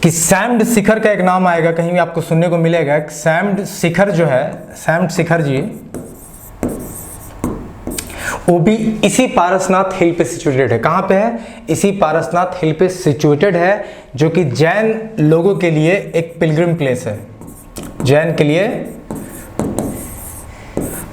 कि सैम्ड शिखर का एक नाम आएगा, कहीं भी आपको सुनने को मिलेगा। सैम्ड शिखर जो है, सैम्ड शिखर जी, वो भी इसी पारसनाथ हिल पे सिचुएटेड है। कहाँ पे है? इसी पारसनाथ हिल पे सिचुएटेड है, जो कि जैन लोगों के लिए एक पिलग्रिम प्लेस है, जैन के लिए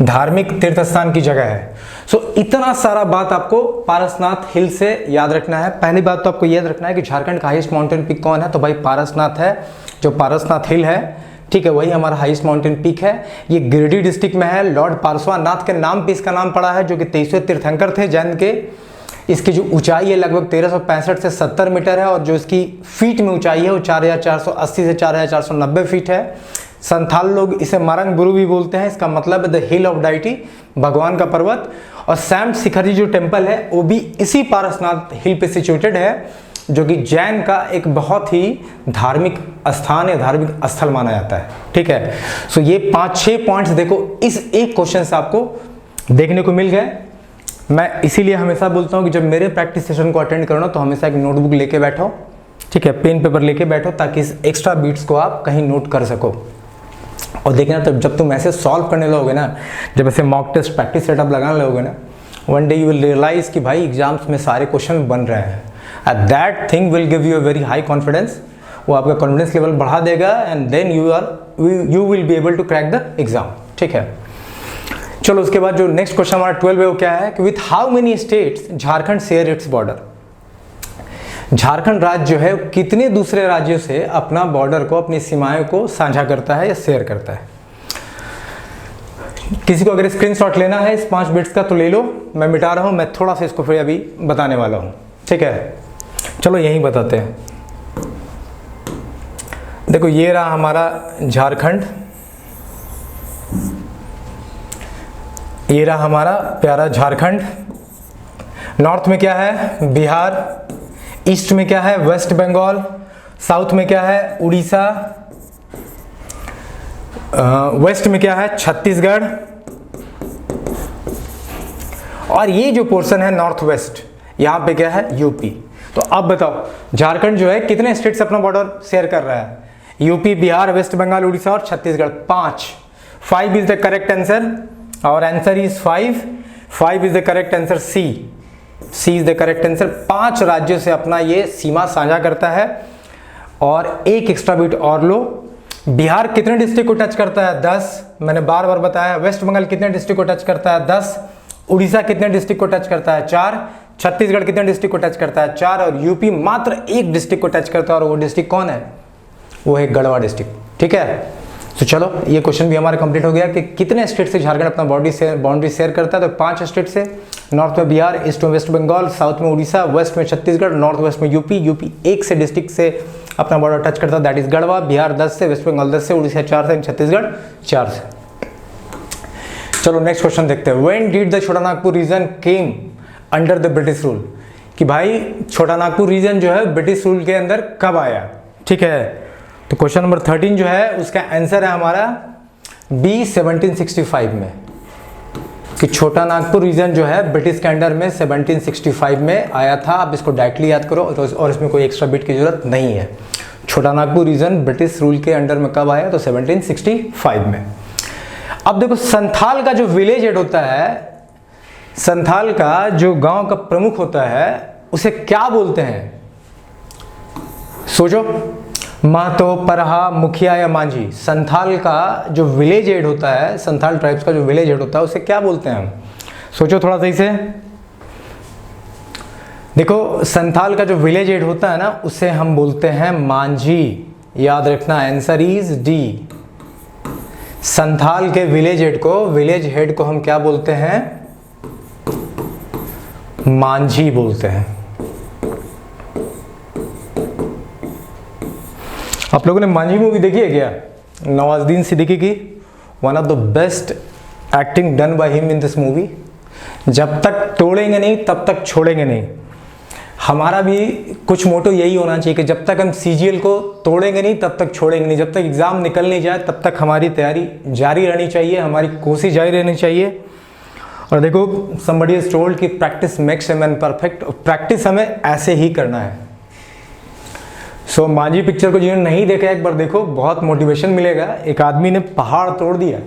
धार्मिक तीर्थ स्थान की जगह है। सो इतना सारा बात आपको पारसनाथ हिल से याद रखना है। पहली बात तो आपको याद रखना है कि झारखंड का हाईएस्ट माउंटेन पीक कौन है, तो भाई पारसनाथ है। जो पारसनाथ हिल है, ठीक है, वही हमारा हाईएस्ट माउंटेन पीक है। ये गिरिडीह डिस्ट्रिक्ट में है। लॉर्ड पारसनाथ के नाम पे इसका नाम पड़ा है, जो कि 23वें तीर्थंकर थे जैन के। इसकी जो ऊंचाई है लगभग 1365 से 70 मीटर है, और जो इसकी फीट में ऊंचाई है वो 4480 से 4490 फीट है। संथाल लोग इसे मारंग बुरु भी बोलते हैं। इसका मतलब द हिल ऑफ डाइटी, भगवान का पर्वत। और सैम्ड शिखर जी जो टेम्पल है वो भी इसी पारसनाथ हिल पे सिचुएटेड है, जो कि जैन का एक बहुत ही धार्मिक स्थान या धार्मिक स्थल माना जाता है। ठीक है, सो ये 5-6 पॉइंट्स देखो इस एक क्वेश्चन से आपको देखने को मिल गए। मैं इसीलिए हमेशा बोलता हूँ कि जब मेरे प्रैक्टिस सेशन को अटेंड करो तो हमेशा एक नोटबुक लेके बैठो, ठीक है, पेन पेपर लेके बैठो, ताकि इस एक्स्ट्रा बीट्स को आप कहीं नोट कर सको। और देखना, तो जब तुम ऐसे सॉल्व करने लगोगे ना, जब ऐसे मॉक टेस्ट प्रैक्टिस सेटअप लगाने लगोगे ना, one day you will realise कि भाई एग्जाम्स में सारे क्वेश्चन बन रहे हैं। And that thing will give you a very high confidence. वो आपका कॉन्फिडेंस लेवल बढ़ा देगा, and then you will be able to crack the exam. ठीक है, चलो उसके बाद जो नेक्स्ट क्वेश्चन हमारा 12 है वो क्या है कि with how many states Jharkhand share its border. Jharkhand राज्य जो है कितने दूसरे राज्यों से अपना बॉर्डर को, अपनी सीमाएं को साझा करता है या शेयर करता है। किसी को अगर स्क्रीनशॉट लेना है इस 5 बिट्स का तो ले लो, मैं मिटा रहा हूं, मैं थोड़ा सा इसको फिर अभी बताने वाला हूं। ठीक है, चलो यहीं बताते हैं। देखो ये रहा हमारा झारखंड, ये रहा हमारा प्यारा झारखंड। नॉर्थ में क्या है? बिहार। ईस्ट में क्या है? वेस्ट बंगाल। साउथ में क्या है? उड़ीसा। वेस्ट में क्या है? छत्तीसगढ़। और ये जो पोर्शन है नॉर्थ वेस्ट, यहां पे क्या है? यूपी। तो अब बताओ झारखंड जो है कितने स्टेट से अपना बॉर्डर शेयर कर रहा है? यूपी, बिहार, वेस्ट बंगाल, उड़ीसा और Chhattisgarh. 5 is the correct answer. और answer is 5 is the correct answer. C is the correct answer. 5 राज्यों से अपना ये सीमा साझा करता है। और एक एक्स्ट्रा बिट और लो, बिहार कितने डिस्ट्रिक्ट को टच करता है? 10, मैंने बार बार बताया। वेस्ट बंगाल कितने डिस्ट्रिक्ट को टच करता है? 10। उड़ीसा कितने डिस्ट्रिक्ट को टच करता है? 4। छत्तीसगढ़ कितने डिस्ट्रिक्ट को टच करता है? 4। और यूपी मात्र एक डिस्ट्रिक्ट को टच करता है, और वो डिस्ट्रिक्ट कौन है? वो है गढ़वा डिस्ट्रिक्ट। ठीक है, तो चलो ये क्वेश्चन भी हमारा कंप्लीट हो गया कि कितने स्टेट से झारखंड अपना बाउंड्री शेयर करता है। तो 5 स्टेट से, नॉर्थ में बिहार, ईस्ट में वेस्ट बंगाल, साउथ में उड़ीसा, वेस्ट में छत्तीसगढ़, नॉर्थ वेस्ट में यूपी। यूपी एक से डिस्ट्रिक्ट से अपना बॉर्डर टच करता है, दैट इज गढ़वा। बिहार 10 से, वेस्ट बंगाल 10 से, उड़ीसा 4 से, छत्तीसगढ़ 4 से। चलो नेक्स्ट क्वेश्चन देखते हैं। When did the Chota Nagpur region came under the British rule. कि भाई छोटा नागपुर रीजन जो है ब्रिटिश रूल के अंदर कब आया। ठीक है, तो क्वेश्चन नंबर 13 जो है उसका आंसर है हमारा बी 1765 में। कि छोटा नागपुर रीजन जो है ब्रिटिश के अंडर में 1765 में आया था। आप इसको डायरेक्टली याद करो, और इसमें कोई एक्स्ट्रा बिट की जरूरत नहीं है। छोटा नागपुर रीजन ब्रिटिश रूल के अंडर में कब आया? तो 1765 में। अब देखो संथाल का जो विलेज हेड होता है, संथाल का जो गांव का प्रमुख होता है, उसे क्या बोलते हैं? सोचो, महतो, परहा, मुखिया या मांझी। संथाल का जो विलेज हेड होता है, संथाल ट्राइब्स का जो विलेज हेड होता है, उसे क्या बोलते हैं हम? सोचो थोड़ा सही से। देखो संथाल का जो विलेज हेड होता है ना, उसे हम बोलते हैं मांझी। याद रखना, आंसर इज डी। संथाल के विलेज हेड को हम क्या बोलते हैं? मांझी बोलते हैं। आप लोगों ने मांझी मूवी देखी है क्या? नवाजुद्दीन सिद्दीकी की। One of the best acting done by him in this movie. जब तक तोड़ेंगे नहीं तब तक छोड़ेंगे नहीं। हमारा भी कुछ मोटो यही होना चाहिए कि जब तक हम सीजीएल को तोड़ेंगे नहीं तब तक छोड़ेंगे नहीं। जब तक एग्जाम निकल नहीं जाए तब तक हमारी तैयारी जारी रहनी चाहिए, हमारी कोशिश जारी रहनी चाहिए। और देखो somebody has told कि practice makes a man perfect. Practice हमें ऐसे ही करना है। सो मांझी पिक्चर को जिन्होंने नहीं देखा एक बार देखो, बहुत मोटिवेशन मिलेगा। एक आदमी ने पहाड़ तोड़ दिया,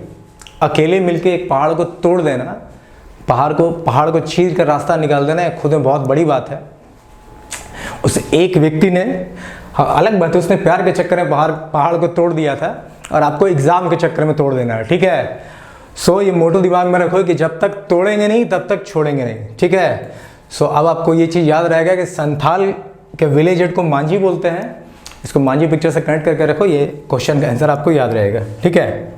अकेले मिलके एक पहाड़ को तोड़ देना, पहाड़ को चीर कर रास्ता निकाल देना खुद में बहुत बड़ी बात है। उस एक व्यक्ति ने, अलग बात है उसने प्यार के चक्कर में पहाड़ को तोड़ दिया था, और आपको एग्जाम के चक्कर में तोड़ देना है, ठीक है। सो ये मोटो दिमाग में रखो कि जब तक तोड़ेंगे नहीं तब तक छोड़ेंगे नहीं, ठीक है। सो अब आपको ये चीज़ याद रहेगा कि संथाल के विलेज हेड को मांझी बोलते हैं। इसको मांझी पिक्चर से कनेक्ट करके रखो, ये क्वेश्चन का आंसर आपको याद रहेगा, ठीक है।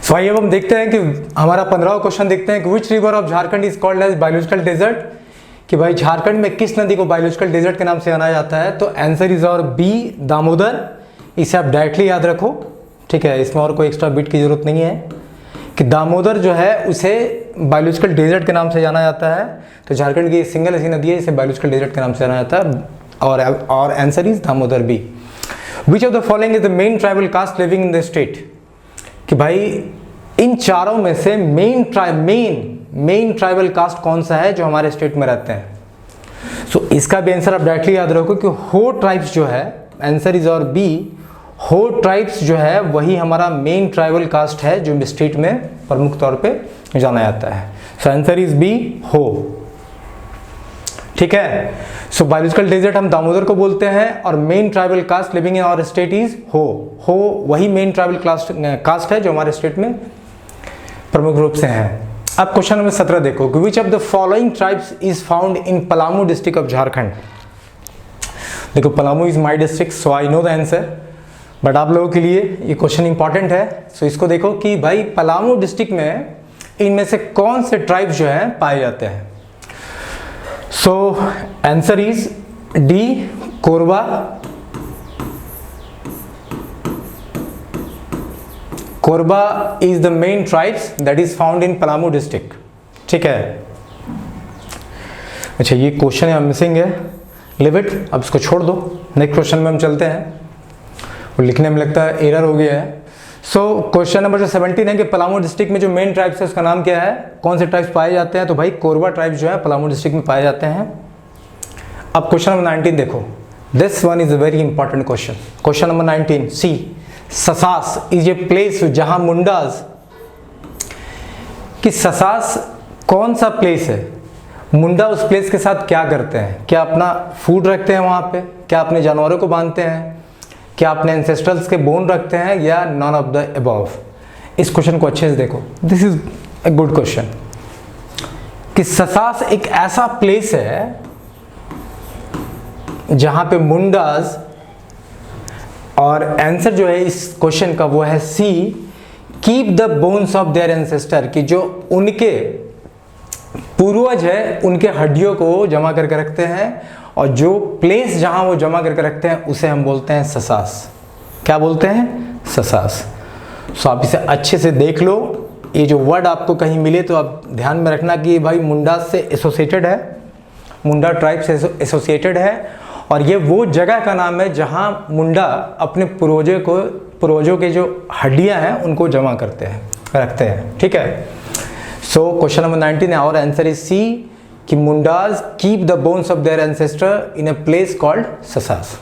सो आइए अब हम देखते हैं कि हमारा 15वां क्वेश्चन देखते हैं कि which river of Jharkhand is called as biological desert, कि भाई झारखंड में किस नदी को बायोलॉजिकल डेजर्ट के नाम से जाना जाता है। तो आंसर इज और बी, दामोदर। इसे आप डायरेक्टली याद रखो, ठीक है, इसमें और कोई एक्स्ट्रा बिट की जरूरत नहीं है कि दामोदर जो है उसे बायोलॉजिकल डेजर्ट के नाम से जाना जाता है। तो झारखंड की सिंगल ऐसी नदी है इसे बायोलॉजिकल डेजर्ट के नाम से जाना जाता है, और answer is Damodar B. Which of the following is the main tribal caste living in the state, कि भाई इन चारों में से मेन ट्राइबल कास्ट कौन सा है जो हमारे स्टेट में रहते हैं। सो इसका भी आंसर आप डायरेक्टली याद रखो कि हो ट्राइब्स जो है, आंसर इज और बी, हो ट्राइब्स जो है वही हमारा मेन ट्राइबल कास्ट है जो स्टेट में प्रमुख तौर पे जाना जाता है। सो आंसर इज बी, हो, ठीक है। सो बायोलॉजिकल डेजर्ट हम दामोदर को बोलते हैं, और main tribal caste living in our state is Ho वही मेन ट्राइबल कास्ट है जो हमारे स्टेट में प्रमुख रूप से है। अब क्वेश्चन नंबर 17 देखो, which of the following tribes is found in Palamu district of Jharkhand. देखो Palamu is my district, so I know the answer, but आप लोगों के लिए ये क्वेश्चन इंपॉर्टेंट है। सो इसको देखो कि भाई पलामू डिस्ट्रिक्ट में इनमें से कौन से ट्राइब्स जो है पाए जाते हैं। सो answer is D, Korba. Korba is the main tribes that is found in Palamu district, ठीक है। अच्छा ये क्वेश्चन यहाँ मिसिंग है, लिव इट, अब इसको छोड़ दो, नेक्स्ट क्वेश्चन में हम चलते हैं। और लिखने में लगता है एरर हो गया है। सो क्वेश्चन नंबर जो 17 है कि पलामू डिस्ट्रिक्ट में जो मेन ट्राइब्स है उसका नाम क्या है, कौन से ट्राइब्स पाए जाते हैं। तो भाई कोरबा ट्राइब्स जो है पलामू डिस्ट्रिक्ट में पाए जाते हैं। अब क्वेश्चन नंबर 19 देखो, this one is a very important question. Question number 19 C, Sasan is a place जहां मुंडास, कि ससास कौन सा प्लेस है, मुंडा उस प्लेस के साथ क्या करते हैं, क्या अपना फूड रखते हैं वहां पे, क्या अपने जानवरों को बांधते हैं, क्या अपने एंसेस्ट्रल्स के बोन रखते हैं, या नॉन ऑफ द अबव। इस क्वेश्चन को अच्छे से देखो, this is a good question, कि ससास एक ऐसा प्लेस है जहां पे मुंडास, और आंसर जो है इस क्वेश्चन का वो है C, keep the bones of their ancestor, कि जो उनके पूर्वज है उनके हड्डियों को जमा करके रखते हैं, और जो प्लेस जहां वो जमा करके रखते हैं उसे हम बोलते हैं ससास। क्या बोलते हैं, ससास। सो आप इसे अच्छे से देख लो, ये जो वर्ड आपको कहीं मिले तो आप ध्यान में रखना कि भाई मुंडास से एसोसिएटेड है, मुंडा ट्राइब से एसोसिएटेड है, और ये वो जगह का नाम है जहां मुंडा अपने पूर्वजों के जो हड्डियां हैं उनको जमा करते हैं, रखते हैं, ठीक है। सो क्वेश्चन नंबर 19 है और आंसर इज सी, कि Mundas keep the bones of their ancestor in a place called Sasan.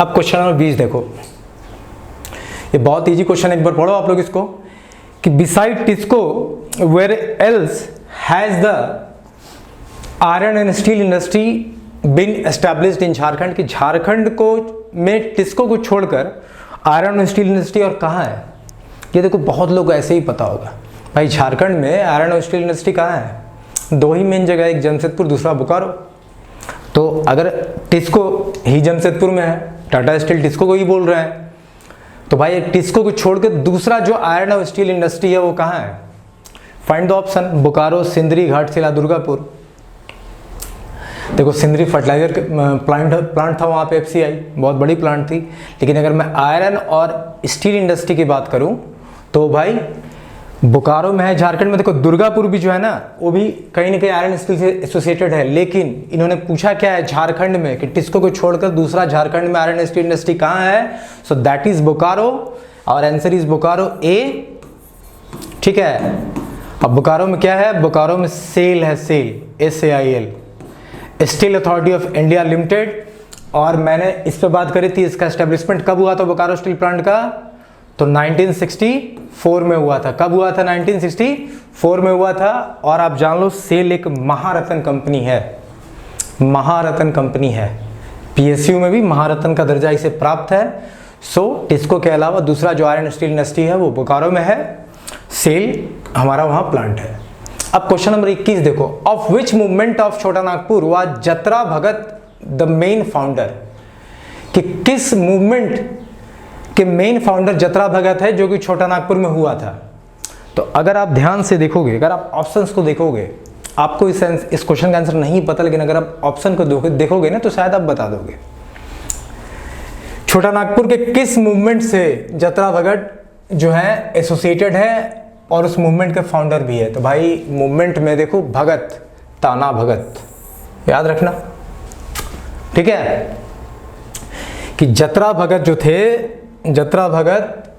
अब क्वेश्चन नंबर 20 देखो, ये बहुत इजी क्वेश्चन, एक बार पढ़ो आप लोग इसको, कि beside TISCO where else has the iron and steel industry been established in Jharkhand, कि झारखंड को में टिस्को को छोड़कर आयरन एंड स्टील इंडस्ट्री और कहाँ है। ये देखो बहुत लोग ऐसे ही पता होगा भाई, झारखंड में आयरन और स्टील इंडस्ट्री कहाँ है, दो ही मेन जगह, एक जमशेदपुर दूसरा बोकारो। तो अगर टिस्को ही जमशेदपुर में है, टाटा स्टील टिस्को को ही बोल रहे हैं, तो भाई टिस्को को छोड़कर दूसरा जो आयरन और स्टील इंडस्ट्री है वो कहाँ है, find the option, Bokaro, Sindri, Ghatshila, Durgapur. देखो सिंदरी फर्टिलाइजर प्लांट था वहाँ पे, FCI बहुत बड़ी प्लांट थी, लेकिन अगर मैं आयरन और स्टील इंडस्ट्री की बात करूँ तो भाई बोकारो में है झारखंड में। देखो दुर्गापुर भी जो है ना वो भी कहीं ना कहीं आयरन स्टील से एसोसिएटेड है, लेकिन इन्होंने पूछा क्या है झारखंड में, कि टिस्को को छोड़कर दूसरा झारखंड में आयरन स्टील इंडस्ट्री कहाँ है। सो दैट इज बोकारो, और आंसर इज बोकारो ए, ठीक है। अब बोकारो में क्या है, बोकारो में सेल है, सेल, SAIL, स्टील अथॉरिटी ऑफ इंडिया लिमिटेड, और मैंने इस पे बात करी थी, इसका एस्टेब्लिशमेंट कब हुआ था बोकारो स्टील प्लांट का, तो 1964 में हुआ था। कब हुआ था? 1964 में हुआ था। और आप जान लो सेल एक महारत्न कंपनी है, महारत्न कंपनी है, पीएसयू में भी महारत्न का दर्जा इसे प्राप्त है। सो टिस्को के अलावा दूसरा जो आयरन स्टील इंडस्ट्री है वो बोकारो में है, सेल हमारा वहाँ प्लांट है। अब क्वेश्चन नंबर 21 देखो, of which movement of Chota Nagpur was जत्रा भगत द मेन फाउंडर, कि किस मूवमेंट के मेन फाउंडर जत्रा भगत है जो कि छोटा नागपुर में हुआ था। तो अगर आप ध्यान से देखोगे, अगर आप ऑप्शंस को देखोगे, आपको इस क्वेश्चन का आंसर नहीं पता, लेकिन अगर आप ऑप्शन को देखोगे ना तो शायद आप बता दोगे। छोटा नागपुर के किस मूवमेंट से जत्रा भगत जो है एसोसिएटेड है और उस मूवमेंट के फाउंडर भी है? तो भाई मूवमेंट में देखो भगत, ताना भगत, याद रखना, ठीक है, कि जत्रा भगत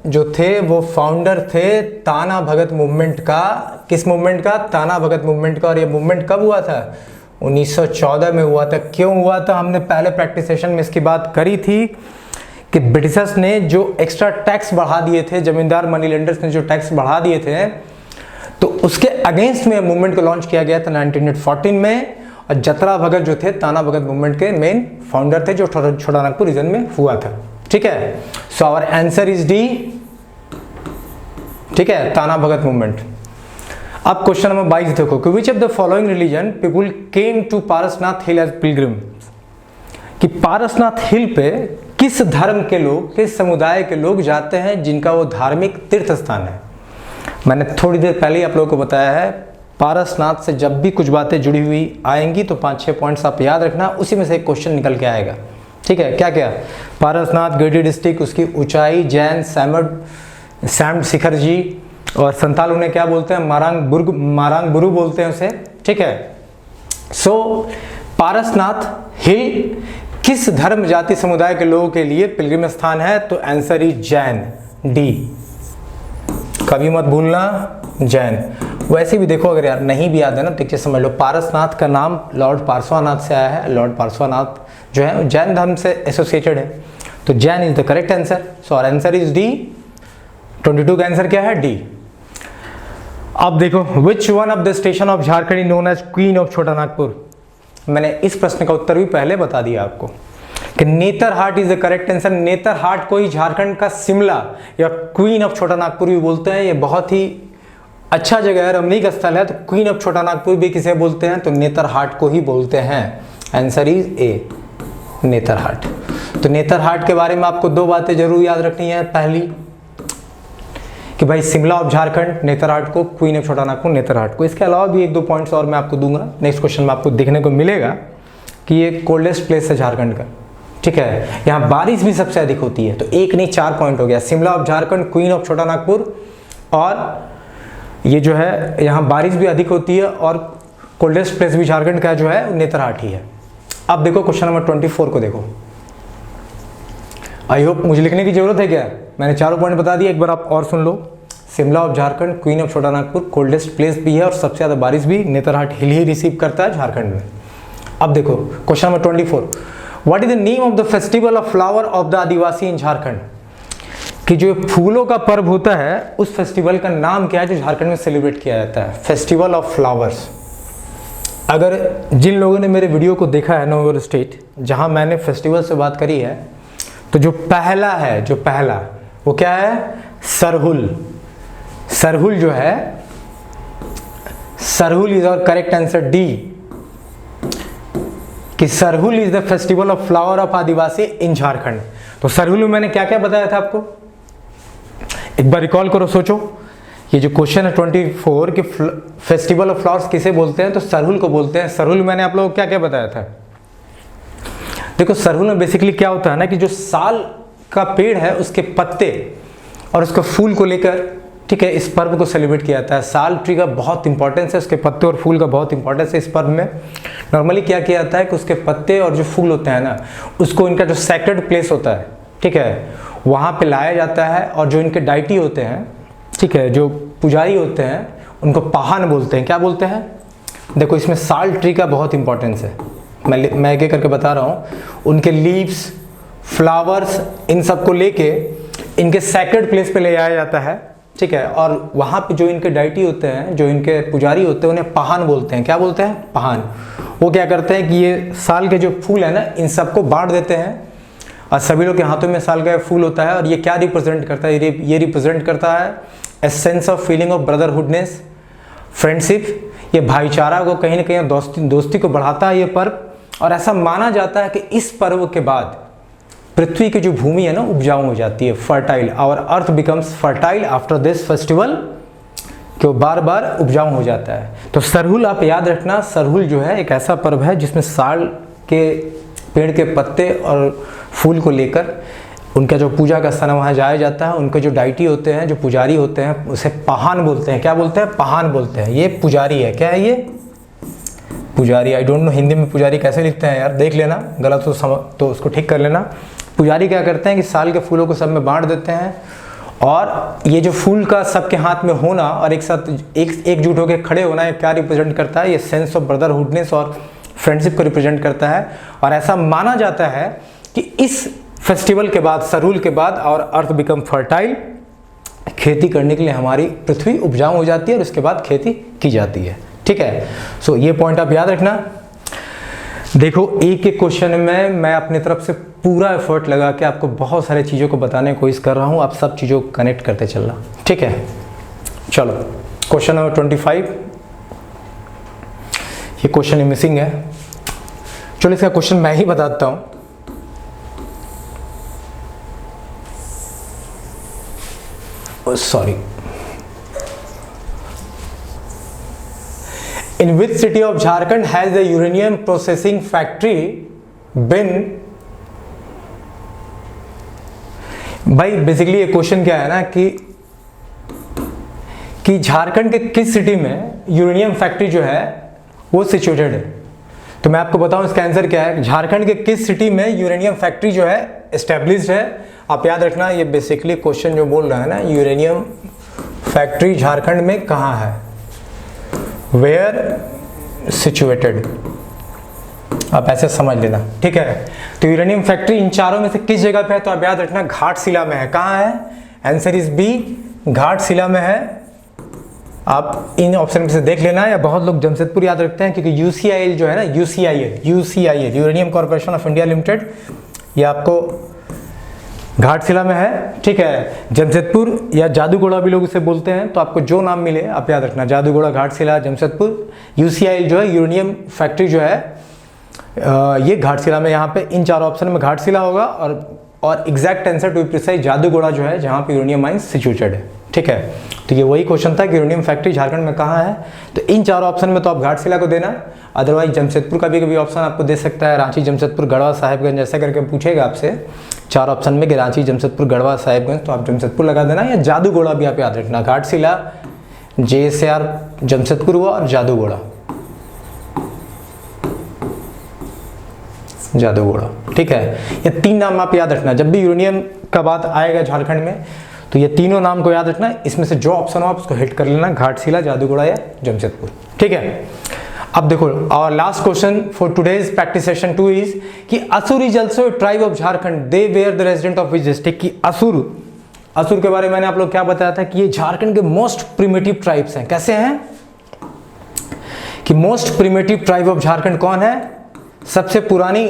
जो थे वो फाउंडर थे ताना भगत मूवमेंट का। किस मूवमेंट का? ताना भगत मूवमेंट का। और ये मूवमेंट कब हुआ था? 1914 में हुआ था। क्यों हुआ था? हमने पहले प्रैक्टिस सेशन में इसकी बात करी थी कि ब्रिटिशर्स ने जो एक्स्ट्रा टैक्स बढ़ा दिए थे, जमींदार मनी लेंडर्स ने जो टैक्स बढ़ा दिए थे, तो उसके अगेंस्ट में मूवमेंट को लॉन्च किया गया था 1914 में। और जत्रा भगत जो थे ताना भगत मूवमेंट के मेन फाउंडर थे, जो छोटा नागपुर रीजन में हुआ था, ठीक है। So our answer is D, ठीक है, ताना भगत मूवमेंट। अब क्वेश्चन नंबर 22 देखो, कि which of the following religion people came to Parasnath hill as pilgrim, कि पारसनाथ हिल पे किस धर्म के लोग, किस समुदाय के लोग जाते हैं जिनका वो धार्मिक तीर्थ स्थान है। मैंने थोड़ी देर पहले ही आप लोगों को बताया है, पारसनाथ से जब भी कुछ बातें जुड़ी हुई आएंगी तो 5-6 पॉइंट्स आप याद रखना, उसी में से एक क्वेश्चन निकल के आएगा, ठीक है। क्या क्या? पारसनाथ, गिरिडीह डिस्ट्रिक्ट, उसकी ऊंचाई, जैन सैम्ड शिखर जी, और संताल उन्हें क्या बोलते हैं? मारांग बुरु बोलते हैं उसे, ठीक है। सो पारसनाथ हिल किस धर्म जाति समुदाय के लोगों के लिए पिलग्रिम स्थान है? तो आंसर इज जैन, डी, कभी मत भूलना, जैन। वैसे भी देखो, अगर यार नहीं भी याद है ना तो एक चीज समझ लो, पारसनाथ का नाम लॉर्ड पार्श्वनाथ से आया है। लॉर्ड पार्श्वनाथ जो है जैन धर्म से एसोसिएटेड है, तो Jain is the correct answer. So our answer is D. 22 का आंसर क्या है? डी। अब देखो, which one of the station of Jharkhand known as queen of Chota Nagpur. मैंने इस प्रश्न का उत्तर भी पहले बता दिया आपको कि Netarhat is the correct answer. Netarhat को ही झारखंड का शिमला या क्वीन ऑफ छोटा नागपुर भी बोलते हैं। ये बहुत ही अच्छा जगह है, रमणीक स्थल है, तो क्वीन ऑफ छोटा नागपुर भी किसे बोलते हैं? तो नेतरहाट को ही बोलते हैं। आंसर इज ए, नेतरहाट। तो नेतरहाट के बारे में आपको 2 बातें जरूर याद रखनी है। पहली कि भाई शिमला ऑफ झारखंड नेतरहाट को, क्वीन ऑफ छोटा नागपुर नेतरहाट को। इसके अलावा भी 1-2 पॉइंट्स और मैं आपको दूंगा। नेक्स्ट क्वेश्चन में आपको देखने को मिलेगा कि ये कोल्डेस्ट प्लेस है झारखंड का, ठीक है। यहाँ बारिश भी सबसे अधिक होती है, तो 1 नहीं 4 पॉइंट हो गया। Shimla of Jharkhand, queen of Chota Nagpur, और ये जो है यहाँ बारिश भी अधिक होती है, और कोल्डेस्ट प्लेस भी झारखंड का जो है नेतरहाट ही है। अब देखो क्वेश्चन नंबर 24 को देखो। आई होप मुझे लिखने की जरूरत है क्या? मैंने 4 पॉइंट बता दिए, एक बार आप और सुन लो। Shimla of Jharkhand, queen of Chota Nagpur, coldest place भी है, और सबसे ज़्यादा बारिश भी नेतरहाट हिल ही रिसीव करता है झारखंड में। अब देखो question number 24, what is the name of the festival of flower of the Adivasi in Jharkhand, कि जो फूलों का पर्व होता है उस फेस्टिवल का नाम क्या है जो झारखंड में सेलिब्रेट किया जाता है? Festival of flowers. अगर जिन लोगों ने मेरे वीडियो को देखा है नोवेल स्टेट, जहां मैंने फेस्टिवल से बात करी है, तो जो पहला वो क्या है? सरहुल। सरहुल जो है, Sarhul is our correct answer, D, कि Sarhul is the festival of flower of Adivasi in Jharkhand. तो सरहुल में मैंने क्या क्या बताया था आपको, एक बार रिकॉल करो, सोचो। ये जो क्वेश्चन है 24 कि फेस्टिवल ऑफ फ्लावर्स किसे बोलते हैं, तो सरहुल को बोलते हैं। सरहुल मैंने आप लोगों को क्या क्या बताया था? देखो सरहुल में बेसिकली क्या होता है ना, कि जो साल का पेड़ है उसके पत्ते और उसके फूल को लेकर, ठीक है, इस पर्व को सेलिब्रेट किया जाता है। साल ट्री का बहुत इंपॉर्टेंस है, उसके पत्ते और फूल का बहुत इंपॉर्टेंस है इस पर्व में। नॉर्मली क्या किया जाता है कि उसके पत्ते और जो फूल होते हैं ना, उसको इनका जो सैक्रेड प्लेस होता है, ठीक है, वहाँ पे लाया जाता है, और जो इनके डाइटी होते हैं, ठीक है, जो पुजारी होते हैं, उनको पाहन बोलते हैं। क्या बोलते हैं? देखो इसमें साल ट्री का बहुत इंपॉर्टेंस है, मैं एक एक करके बता रहा हूँ, उनके लीव्स, फ्लावर्स, इन सब को लेके इनके सैक्रेड प्लेस पे ले आया जाता है, ठीक है। और वहाँ पे जो इनके डाइटी होते हैं, जो इनके पुजारी होते हैं, उन्हें पहान बोलते हैं। क्या बोलते हैं? पहान। वो क्या करते हैं कि ये साल के जो फूल है ना, इन सबको बांट देते हैं और सभी लोग के हाथों में साल का फूल होता है। और ये क्या रिप्रेजेंट करता है? ये रिप्रेजेंट करता है a sense of feeling of brotherhoodness, friendship. ये भाईचारा को कहीं ना कहीं दोस्ती को बढ़ाता है ये पर्व। और ऐसा माना जाता है कि इस पर्व के बाद पृथ्वी की जो भूमि है ना, उपजाऊ हो जाती है, fertile. Our earth becomes fertile after this festival, कि वो बार बार उपजाऊ हो जाता है। तो सरहुल आप याद रखना, सरहुल जो है एक ऐसा पर्व है जिसमें साल के पेड़ के पत्ते और फूल को लेकर उनका जो पूजा का स्थान वहाँ जाया जाता है। उनके जो डाइटी होते हैं, जो पुजारी होते हैं, उसे पहान बोलते हैं। क्या बोलते हैं? पहान बोलते हैं। ये पुजारी है। क्या है ये? पुजारी। आई डोंट नो हिंदी में पुजारी कैसे लिखते हैं यार, देख लेना, गलत तो उसको ठीक कर लेना। पुजारी क्या करते हैं कि साल के फूलों को सब में बांट देते हैं। और ये जो फूल का सबके हाथ में होना और एक साथ एकजुट होकर खड़े होना, ये क्या रिप्रेजेंट करता है? ये सेंस ऑफ ब्रदरहुडनेस और फ्रेंडशिप को रिप्रेजेंट करता है। और ऐसा माना जाता है कि इस फेस्टिवल के बाद, सरहुल के बाद, और अर्थ बिकम फर्टाइल, खेती करने के लिए हमारी पृथ्वी उपजाऊ हो जाती है और उसके बाद खेती की जाती है, ठीक है। सो ये पॉइंट आप याद रखना। देखो, एक एक क्वेश्चन में मैं अपनी तरफ से पूरा एफर्ट लगा के आपको बहुत सारी चीज़ों को बताने की कोशिश कर रहा हूँ। आप सब चीज़ों को कनेक्ट करते चलना, ठीक है। चलो, क्वेश्चन नंबर 25, ये क्वेश्चन मिसिंग है। चलो इसका क्वेश्चन मैं ही बताता हूँ। Sorry, in which city of Jharkhand has the uranium processing factory been? भाई बेसिकली ये क्वेश्चन क्या है ना कि झारखंड के किस सिटी में यूरेनियम फैक्ट्री जो है वो सिचुएटेड है। तो मैं आपको बताऊं इसका आंसर क्या है। झारखंड के किस सिटी में यूरेनियम फैक्ट्री जो है एस्टेब्लिश्ड है। आप याद रखना, ये बेसिकली क्वेश्चन जो बोल रहा है ना, यूरेनियम फैक्ट्री झारखंड में कहाँ है, वेयर सिचुएटेड, आप ऐसे समझ लेना, ठीक है। तो यूरेनियम फैक्ट्री इन चारों में से किस जगह पे है? तो आप याद रखना, घाटशिला में है। कहाँ है? आंसर इज बी, घाटशिला में है। आप इन ऑप्शन में से देख लेना। या बहुत लोग जमशेदपुर याद रखते हैं क्योंकि यूसीआईएल जो है ना, UCIL uranium corporation of India limited, ये आपको घाटशिला में है, ठीक है। जमशेदपुर या जादूगोड़ा भी लोग इसे बोलते हैं। तो आपको जो नाम मिले आप याद रखना, जादूगोड़ा, घाटशिला, जमशेदपुर। यूसीआईएल जो है यूरेनियम फैक्ट्री जो है ये घाटशिला में, यहाँ पे इन चारों ऑप्शन में घाटशिला होगा। और exact answer to be precise Jaduguda जो है जहाँ पे यूरेनियम माइंस सिचुएटेड है, ठीक है। तो ये वही क्वेश्चन था कि यूरेनियम फैक्ट्री झारखंड में कहाँ है। तो इन चारों ऑप्शन में तो आप घाटशिला को देना, अदरवाइज जमशेदपुर का भी कभी ऑप्शन आपको दे सकता है, रांची, जमशेदपुर, गढ़वा, साहिबगंज, ऐसा करके पूछेगा आपसे चार ऑप्शन में कि रांची, जमशेदपुर, गढ़वा, साहिबगंज, तो आप जमशेदपुर लगा देना। या जादूगोड़ा भी आप याद रखना, घाटशिला, JSR जमशेदपुर हुआ और जादूगोड़ा, ठीक है। ये तीन नाम आप याद रखना। जब भी यूरेनियम का बात आएगा झारखंड में तो ये तीनों नाम को याद रखना। इसमें से जो ऑप्शन हो आप उसको हिट कर लेना, घाटशिला, जादूगोड़ा या जमशेदपुर, ठीक है। अब देखो, और last question for today's practice session 2 is कि Asur is also tribe of Jharkhand, they were the resident of which district. कि असुर के बारे में मैंने आप लोग क्या बताया था कि ये झारखंड के मोस्ट प्रिमिटिव ट्राइब्स हैं। कैसे हैं कि most primitive tribe of Jharkhand कौन है, सबसे पुरानी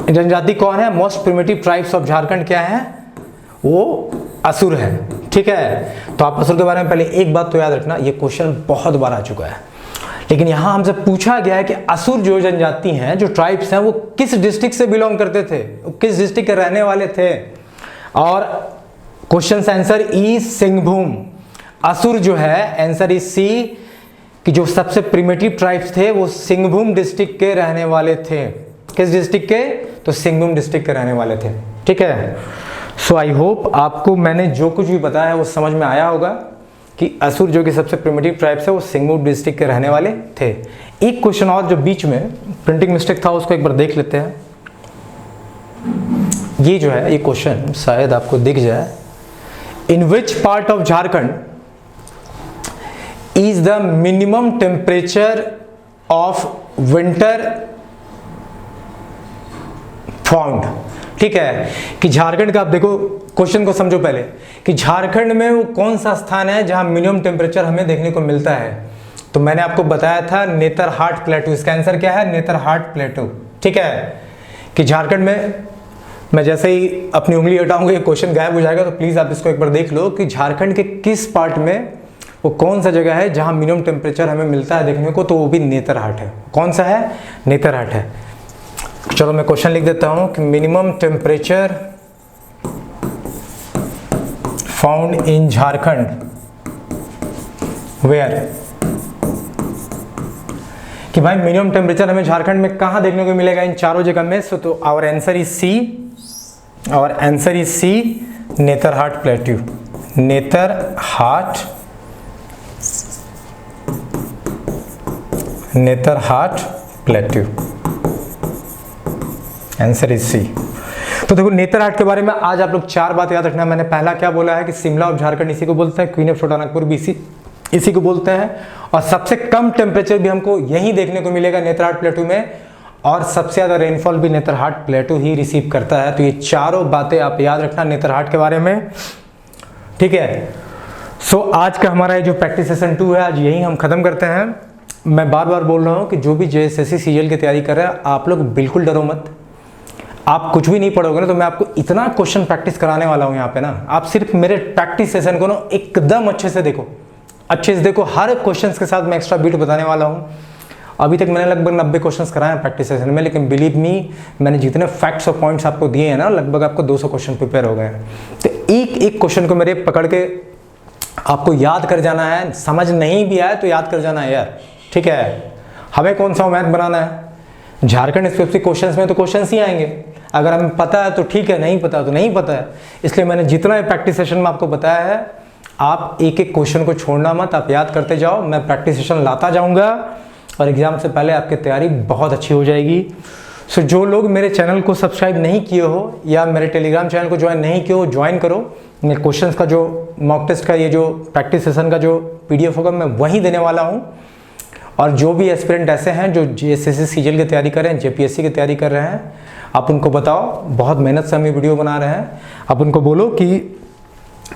जनजाति कौन है, most primitive tribes of Jharkhand क्या है, वो असुर है, ठीक है। तो आप असुर के बारे में पहले एक बात तो याद रखना, ये क्वेश्चन बहुत बार आ चुका है, लेकिन यहां हमसे पूछा गया है कि असुर जो जनजाति हैं, जो ट्राइब्स हैं, वो किस डिस्ट्रिक्ट से बिलोंग करते थे, वो किस डिस्ट्रिक्ट के रहने वाले थे। और क्वेश्चन आंसर ई सिंहभूम। असुर जो है, आंसर इज सी, कि जो सबसे प्रिमिटिव ट्राइब्स थे वो सिंहभूम डिस्ट्रिक्ट के रहने वाले थे। किस डिस्ट्रिक्ट के? तो सिंहभूम डिस्ट्रिक्ट के रहने वाले थे, ठीक है। सो आई होप आपको मैंने जो कुछ भी बताया है वो समझ में आया होगा कि असुर जो कि सबसे प्रिमिटिव ट्राइब्स है वो सिंहभूम डिस्ट्रिक्ट के रहने वाले थे। एक क्वेश्चन और जो बीच में प्रिंटिंग मिस्टेक था उसको एक बार देख लेते हैं। ये जो है, ये क्वेश्चन शायद आपको दिख जाए, in which part of Jharkhand is the minimum temperature of winter found. ठीक है, कि झारखंड का, आप देखो क्वेश्चन को समझो पहले, कि झारखंड में वो कौन सा स्थान है जहां मिनिमम टेम्परेचर हमें देखने को मिलता है। तो मैंने आपको बताया था नेतरहाट प्लेटू, इसका आंसर क्या है, नेतरहाट प्लेटू। ठीक है, कि झारखंड में, मैं जैसे ही अपनी उंगली हटाऊंगा ये क्वेश्चन गायब हो जाएगा, तो प्लीज आप इसको एक बार देख लो कि झारखंड के किस पार्ट में वो कौन सा जगह है जहां मिनिमम टेम्परेचर हमें मिलता है देखने को, तो वो भी नेतरहाट है। कौन सा है, नेतरहाट है। चलो मैं क्वेश्चन लिख देता हूं कि minimum temperature found in Jharkhand where, कि भाई मिनिमम टेम्परेचर हमें झारखंड में कहां देखने को मिलेगा, इन चारों जगह में। सो तो our answer is C, our answer is C, Netarhat plateau, Netarhat, Netarhat plateau, answer is C. तो देखो नेतरहाट के बारे में आज आप लोग 4 बात याद रखना। मैंने पहला क्या बोला है कि शिमला ऑफ झारखंड इसी को बोलते हैं, क्वीन ऑफ छोटानागपुर भी इसी को बोलते हैं, और सबसे कम टेम्परेचर भी हमको यही देखने को मिलेगा नेतरहाट प्लेटू में, और सबसे ज्यादा रेनफॉल भी नेतरहाट प्लेटू ही रिसीव करता है। तो ये चारों बातें आप याद रखना नेतरहाट के बारे में। ठीक है, सो आज का हमारा जो प्रैक्टिस सेशन 2 है, आज यही हम खत्म करते हैं। मैं बार बार बोल रहा हूँ कि जो भी JSSC सीजीएल की तैयारी कर रहे हैं, आप लोग बिल्कुल डरो मत। आप कुछ भी नहीं पढ़ोगे ना, तो मैं आपको इतना क्वेश्चन प्रैक्टिस कराने वाला हूँ यहाँ पे ना, आप सिर्फ मेरे प्रैक्टिस सेशन को ना एकदम अच्छे से देखो, अच्छे से देखो। हर क्वेश्चंस के साथ मैं एक्स्ट्रा बीट बताने वाला हूँ। अभी तक मैंने लगभग 90 क्वेश्चंस कराए हैं प्रैक्टिस सेशन में, लेकिन बिलीव मी, मैंने जितने फैक्ट्स और पॉइंट्स आपको दिए हैं ना, लगभग आपको 200 क्वेश्चन प्रिपेयर हो गए हैं। तो एक एक क्वेश्चन को मेरे पकड़ के आपको याद कर जाना है, समझ नहीं भी आए तो याद कर जाना है यार। ठीक है, हमें कौन सा मैथ बनाना है, झारखंड स्पेसिफिक क्वेश्चंस में तो क्वेश्चंस ही आएंगे। अगर हमें पता है तो ठीक है, नहीं पता तो नहीं पता है। इसलिए मैंने जितना प्रैक्टिस सेशन में आपको बताया है, आप एक एक क्वेश्चन को छोड़ना मत, आप याद करते जाओ। मैं प्रैक्टिस सेशन लाता जाऊंगा और एग्जाम से पहले आपकी तैयारी बहुत अच्छी हो जाएगी। सो जो लोग मेरे चैनल को सब्सक्राइब नहीं किए हो या मेरे टेलीग्राम चैनल को ज्वाइन नहीं किए हो, ज्वाइन करो। मेरे क्वेश्चंस का जो मॉक टेस्ट का ये जो प्रैक्टिस सेशन का जो PDF होगा, मैं वहीं देने वाला हूँ। और जो भी एस्पिरेंट ऐसे हैं जो JSSC सीजीएल की तैयारी कर रहे हैं, JPSC की तैयारी कर रहे हैं, आप उनको बताओ, बहुत मेहनत से हम ये वीडियो बना रहे हैं। आप उनको बोलो कि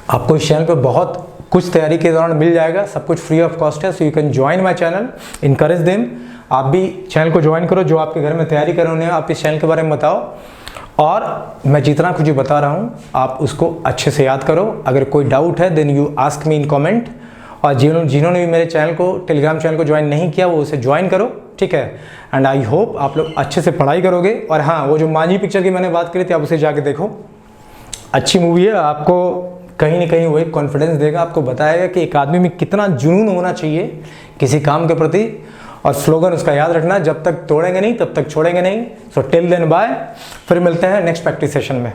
आपको इस चैनल पे बहुत कुछ तैयारी के दौरान मिल जाएगा, सब कुछ फ्री ऑफ कॉस्ट है। So you can join my channel, encourage them. आप भी चैनल को ज्वाइन करो, जो आपके घर में तैयारी कर रहे हैं आप इस चैनल के बारे में बताओ, और मैं जितना कुछ बता रहा हूँ आप उसको अच्छे से याद करो। अगर कोई डाउट है then you ask me in comment. और जिन्होंने भी मेरे चैनल को, टेलीग्राम चैनल को ज्वाइन नहीं किया, वो उसे ज्वाइन करो। ठीक है, एंड आई होप आप लोग अच्छे से पढ़ाई करोगे। और हाँ, वो जो मांझी पिक्चर की मैंने बात करी थी, आप उसे जाके देखो, अच्छी मूवी है। आपको कहीं ना कहीं वो एक कॉन्फिडेंस देगा, आपको बताएगा कि एक आदमी में कितना जुनून होना चाहिए किसी काम के प्रति। और स्लोगन उसका याद रखना, जब तक तोड़ेंगे नहीं तब तक छोड़ेंगे नहीं। सो टिल देन बाय, फिर मिलते हैं नेक्स्ट प्रैक्टिस सेशन में।